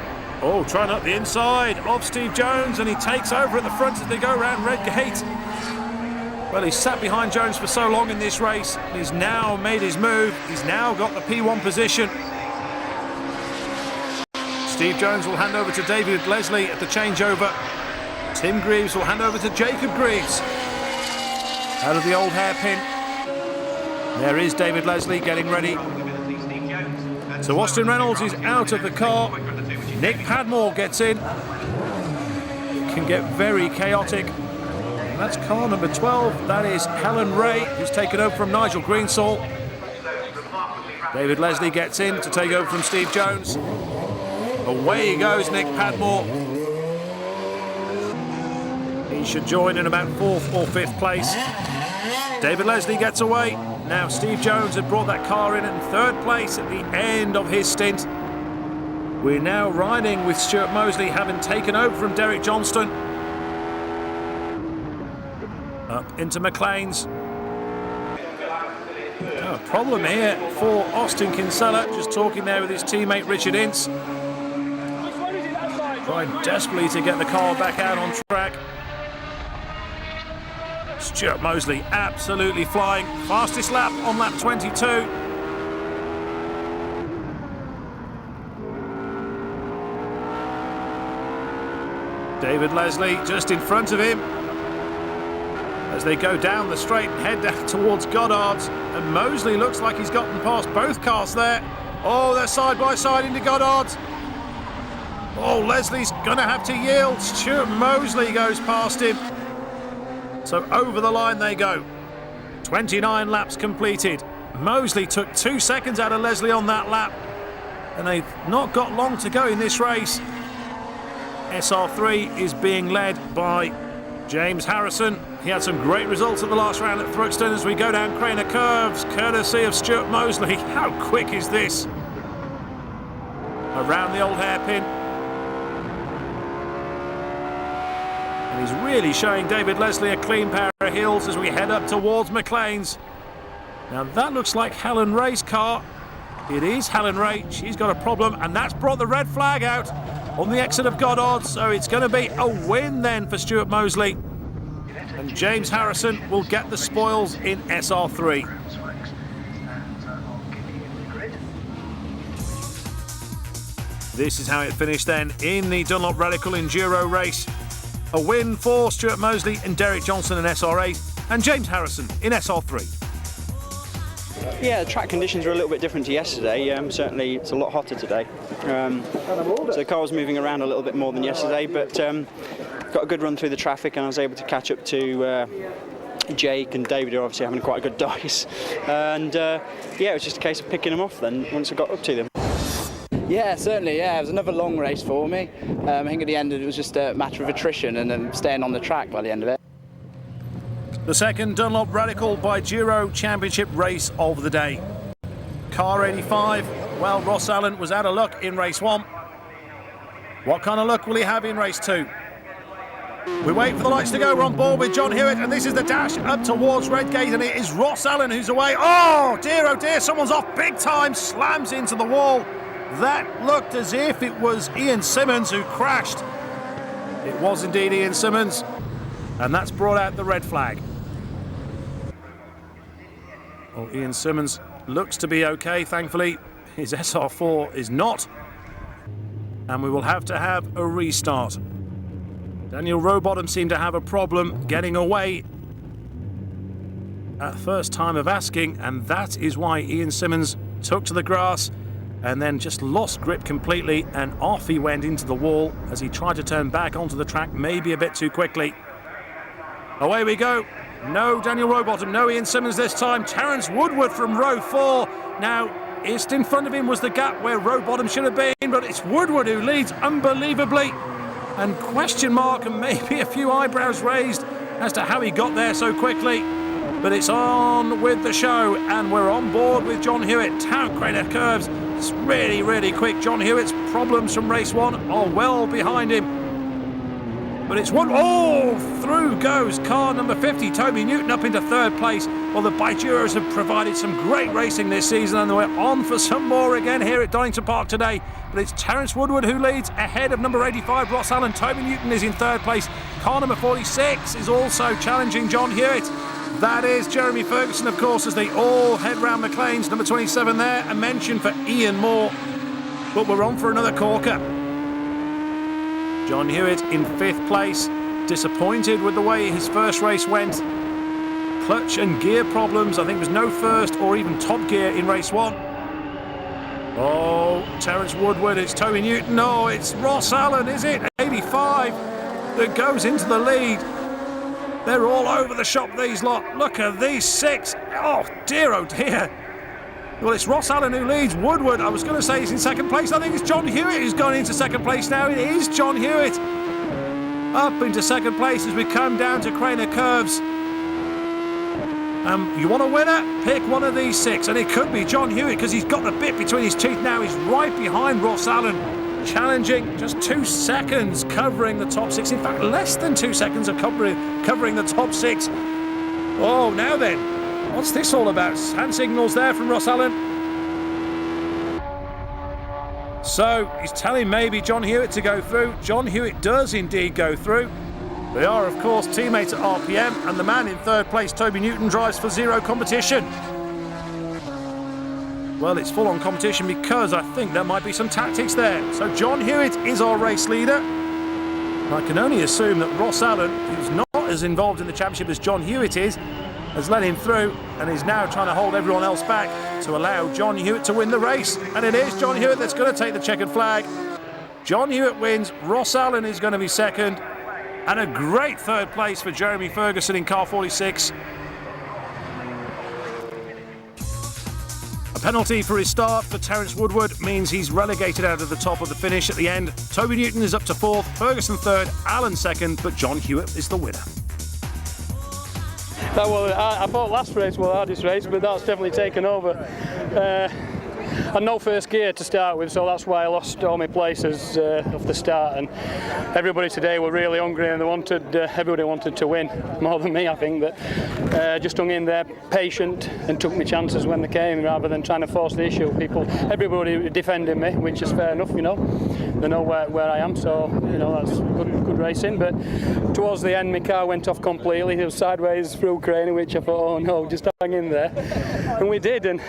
trying up the inside of Steve Jones, and he takes over at the front as they go around Redgate. Well, he's sat behind Jones for so long in this race. He's now made his move. He's now got the P1 position. Steve Jones will hand over to David Leslie at the changeover. Tim Greaves will hand over to Jacob Greaves. Out of the old hairpin. There is David Leslie getting ready. So Austin Reynolds is out of the car. Nick Padmore gets in. can get very chaotic. And that's car number 12. That is Helen Ray, who's taken over from Nigel Greensall. David Leslie gets in to take over from Steve Jones. Away he goes, Nick Padmore. He should join in about 4th or 5th place. David Leslie gets away. Now Steve Jones had brought that car in 3rd place at the end of his stint. We're now riding with Stuart Mosley, having taken over from Derek Johnston. Up into McLean's. A problem here for Austin Kinsella, just talking there with his teammate Richard Ince. Trying desperately to get the car back out on track. Stuart Mosley absolutely flying. Fastest lap on lap 22. David Leslie just in front of him as they go down the straight and head down towards Goddard's. And Mosley looks like he's gotten past both cars there. Oh, they're side by side into Goddard's. Oh, Leslie's going to have to yield. Stuart Mosley goes past him. So over the line they go. 29 laps completed. Mosley took 2 seconds out of Leslie on that lap. And they've not got long to go in this race. SR3 is being led by James Harrison. He had some great results at the last round at Thruxton as we go down Craner Curves, courtesy of Stuart Mosley. How quick is this? Around the old hairpin. And he's really showing David Leslie a clean pair of heels as we head up towards McLean's. Now that looks like Helen Ray's car. It is Helen Ray. She's got a problem, and that's brought the red flag out on the exit of Goddard. So it's going to be a win then for Stuart Mosley. And James Harrison will get the spoils in SR3. This is how it finished then in the Dunlop Radical Enduro race. A win for Stuart Mosley and Derek Johnson in SR8 and James Harrison in SR3. Yeah, the track conditions are a little bit different to yesterday. Certainly it's a lot hotter today. So the car was moving around a little bit more than yesterday, but got a good run through the traffic and I was able to catch up to Jake and David, who are obviously having quite a good dice. And yeah, it was just a case of picking them off then once I got up to them. Yeah, certainly, yeah. It was another long race for me. I think at the end it was just a matter of attrition and then staying on the track by the end of it. The second Dunlop Radical Biduro Championship race of the day. Car 85, well, Ross Allen was out of luck in race 1. What kind of luck will he have in race 2? We wait for the lights to go. We're on board with John Hewitt, and this is the dash up towards Redgate, and it is Ross Allen who's away. Oh dear, someone's off big time, slams into the wall. That looked as if it was Ian Simmons who crashed. It was indeed Ian Simmons, and that's brought out the red flag. Well, Ian Simmons looks to be okay, thankfully. His SR4 is not, and we will have to have a restart. Daniel Rowbottom seemed to have a problem getting away at first time of asking, and that is why Ian Simmons took to the grass and then just lost grip completely, and off he went into the wall as he tried to turn back onto the track, maybe a bit too quickly. Away we go. No Daniel Rowbottom, no Ian Simmons this time. Terence Woodward from row 4. Now, just in front of him was the gap where Rowbottom should have been, but it's Woodward who leads unbelievably. And question mark and maybe a few eyebrows raised as to how he got there so quickly. But it's on with the show, and we're on board with John Hewitt. Town Craner Curves. It's really, really quick. John Hewitt's problems from race 1 are well behind him. But it's one. Oh, through goes car number 50, Toby Newton, up into 3rd place. Well, the Biduros have provided some great racing this season, and we're on for some more again here at Donington Park today. But it's Terence Woodward who leads ahead of number 85, Ross Allen. Toby Newton is in 3rd place. Car number 46 is also challenging John Hewitt. That is Jeremy Ferguson, of course, as they all head round McLean's. Number 27 there, a mention for Ian Moore. But we're on for another corker. John Hewitt in 5th place, disappointed with the way his first race went. Clutch and gear problems. I think there was no first or even top gear in race 1. Oh, Terence Woodward, it's Toby Newton. No, it's Ross Allen, is it? 85. that goes into the lead. They're all over the shop, these lot. Look at these 6. Oh dear, oh dear. Well, it's Ross Allen who leads. Woodward, I was going to say he's in second place. I think it's John Hewitt who's gone into second place now. It is John Hewitt up into second place as we come down to Craner Curves. You want a winner? Pick one of these 6, and it could be John Hewitt because he's got the bit between his teeth now. He's right behind Ross Allen, challenging just 2 seconds covering the top 6. In fact, less than 2 seconds of covering the top 6. Oh, now then, what's this all about? Hand signals there from Ross Allen. So he's telling maybe John Hewitt to go through. John Hewitt does indeed go through. They are, of course, teammates at RPM, and the man in third place, Toby Newton, drives for zero competition. Well, it's full-on competition because I think there might be some tactics there. So John Hewitt is our race leader. I can only assume that Ross Allen, who's not as involved in the championship as John Hewitt is, has let him through and is now trying to hold everyone else back to allow John Hewitt to win the race. And it is John Hewitt that's going to take the checkered flag. John Hewitt wins. Ross Allen is going to be second. And a great third place for Jeremy Ferguson in car 46. A penalty for his start for Terence Woodward means he's relegated out of the top of the finish at the end. Toby Newton is up to 4th, Ferguson 3rd, Allen 2nd, but John Hewitt is the winner. Well, I thought last race was the hardest race, but that's definitely taken over. I had no first gear to start with, so that's why I lost all my places off the start. And everybody today were really hungry, and everybody wanted to win more than me, I think. But just hung in there, patient, and took my chances when they came, rather than trying to force the issue. Everybody defending me, which is fair enough, you know. They know where I am, so you know that's good racing. But towards the end, my car went off completely. It was sideways through Craner, which I thought, oh no, just hang in there, and we did. And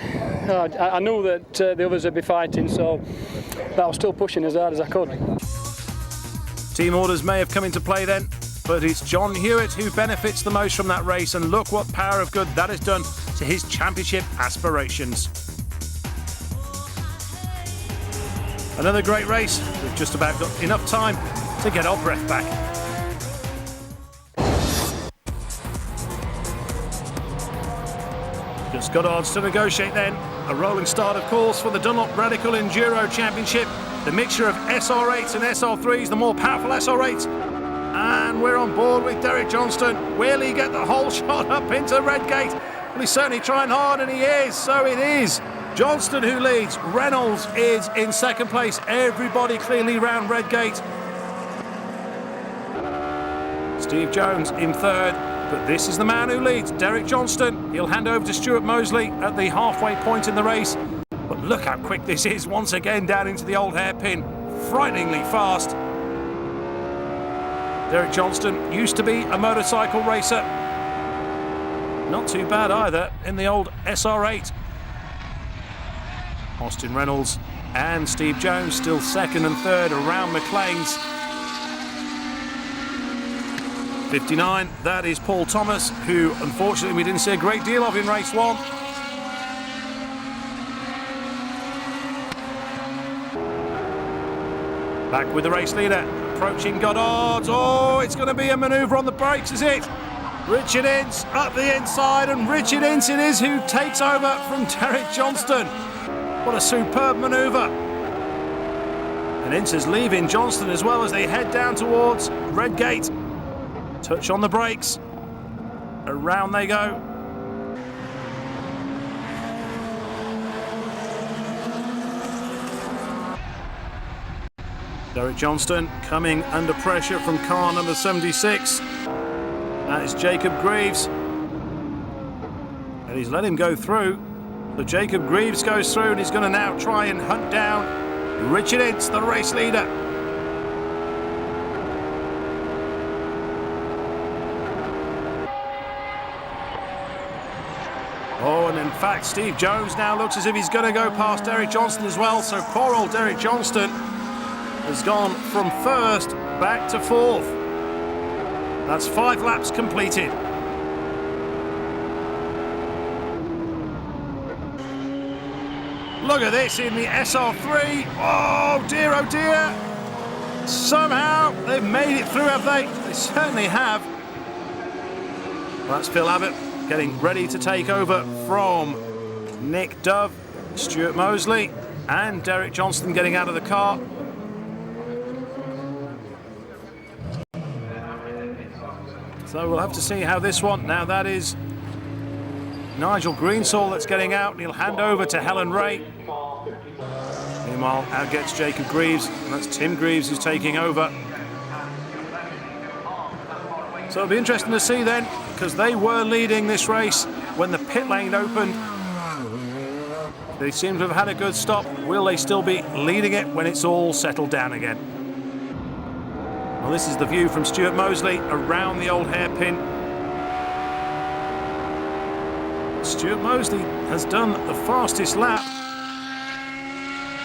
I knew that the others would be fighting, so I was still pushing as hard as I could. Team orders may have come into play then, but it's John Hewitt who benefits the most from that race, and look what power of good that has done to his championship aspirations. Another great race. We've just about got enough time to get our breath back. Just got odds to negotiate then. A rolling start, of course, for the Dunlop Radical Enduro Championship. The mixture of SR8s and SR3s, the more powerful SR8s. And we're on board with Derek Johnston. Will he get the whole shot up into Redgate? Well, he's certainly trying hard, and he is. So it is Johnston who leads. Reynolds is in second place. Everybody clearly round Redgate. Steve Jones in third. But this is the man who leads, Derek Johnston. He'll hand over to Stuart Mosley at the halfway point in the race. But look how quick this is, once again down into the old hairpin. Frighteningly fast. Derek Johnston used to be a motorcycle racer. Not too bad either in the old SR8. Austin Reynolds and Steve Jones still second and third around McLean's. 59, that is Paul Thomas, who unfortunately we didn't see a great deal of in race 1. Back with the race leader, approaching Goddard's. Oh, it's going to be a manoeuvre on the brakes, is it? Richard Ince up the inside, and Richard Ince it is who takes over from Derek Johnston. What a superb manoeuvre. And Ince is leaving Johnston as well as they head down towards Redgate. Touch on the brakes. Around they go. Derek Johnston coming under pressure from car number 76. That is Jacob Greaves. And he's let him go through. So Jacob Greaves goes through, and he's going to now try and hunt down Richard Ince, the race leader. Oh, and in fact, Steve Jones now looks as if he's going to go past Derek Johnston as well. So poor old Derek Johnston has gone from first back to fourth. That's 5 laps completed. Look at this in the SR3. Oh dear, oh dear. Somehow they've made it through, have they? They certainly have. Well, that's Phil Abbott getting ready to take over from Nick Dove, Stuart Mosley and Derek Johnston getting out of the car. So we'll have to see how this one, now that is Nigel Greensall that's getting out, and he'll hand over to Helen Ray. Meanwhile, out gets Jacob Greaves, and that's Tim Greaves who's taking over. So it'll be interesting to see then, because they were leading this race when the pit lane opened. They seem to have had a good stop. Will they still be leading it when it's all settled down again? Well, this is the view from Stuart Mosley around the old hairpin. Stuart Mosley has done the fastest lap.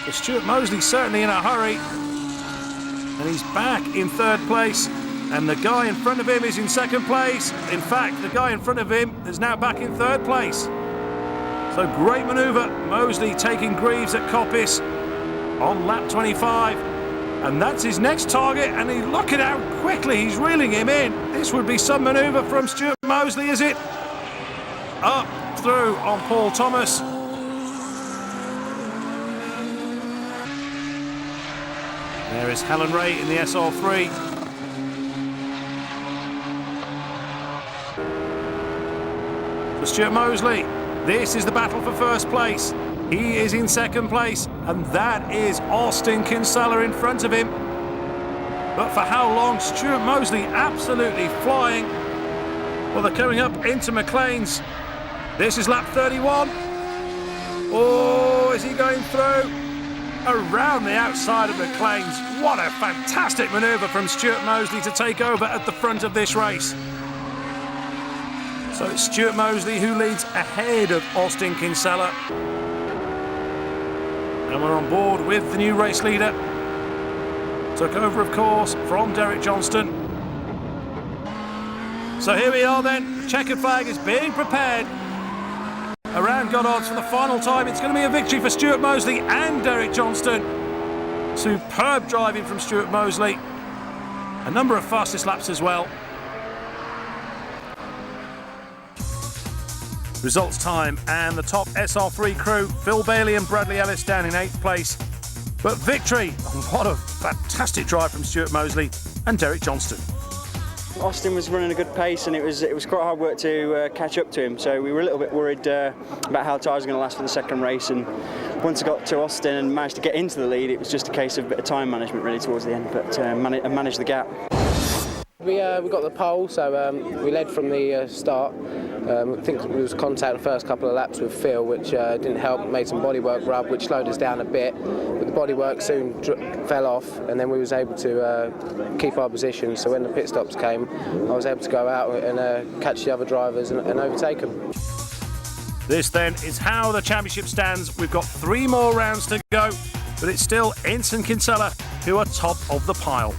But Stuart Mosley's certainly in a hurry. And he's back in third place. And the guy in front of him is in second place. In fact, the guy in front of him is now back in third place. So great manoeuvre. Mosley taking Greaves at Coppice on lap 25. And that's his next target. And look at how quickly he's reeling him in. This would be some manoeuvre from Stuart Mosley, is it? Up through on Paul Thomas. There is Helen Ray in the SR3. For Stuart Mosley, this is the battle for first place. He is in second place, and that is Austin Kinsella in front of him. But for how long? Stuart Mosley absolutely flying. Well, they're coming up into McLean's. This is lap 31. Oh, is he going through? Around the outside of McLean's. What a fantastic manoeuvre from Stuart Mosley to take over at the front of this race. So it's Stuart Mosley who leads ahead of Austin Kinsella. And we're on board with the new race leader. Took over, of course, from Derek Johnston. So here we are then. The checkered flag is being prepared around Goddard's for the final time. It's going to be a victory for Stuart Mosley and Derek Johnston. Superb driving from Stuart Mosley. A number of fastest laps as well. Results time, and the top SR3 crew, Phil Bailey and Bradley Ellis down in 8th place. But victory, what a fantastic drive from Stuart Mosley and Derek Johnston. Austin was running a good pace, and it was quite hard work to catch up to him. So we were a little bit worried about how tyres were going to last for the second race. And once I got to Austin and managed to get into the lead, it was just a case of a bit of time management really towards the end. But I managed the gap. We got the pole, so we led from the start. I think there was contact the first couple of laps with Phil, which didn't help, made some bodywork rub, which slowed us down a bit. But the bodywork soon fell off, and then we was able to keep our position. So when the pit stops came, I was able to go out and catch the other drivers and overtake them. This then is how the championship stands. We've got 3 more rounds to go, but it's still Ensign Kinsella who are top of the pile.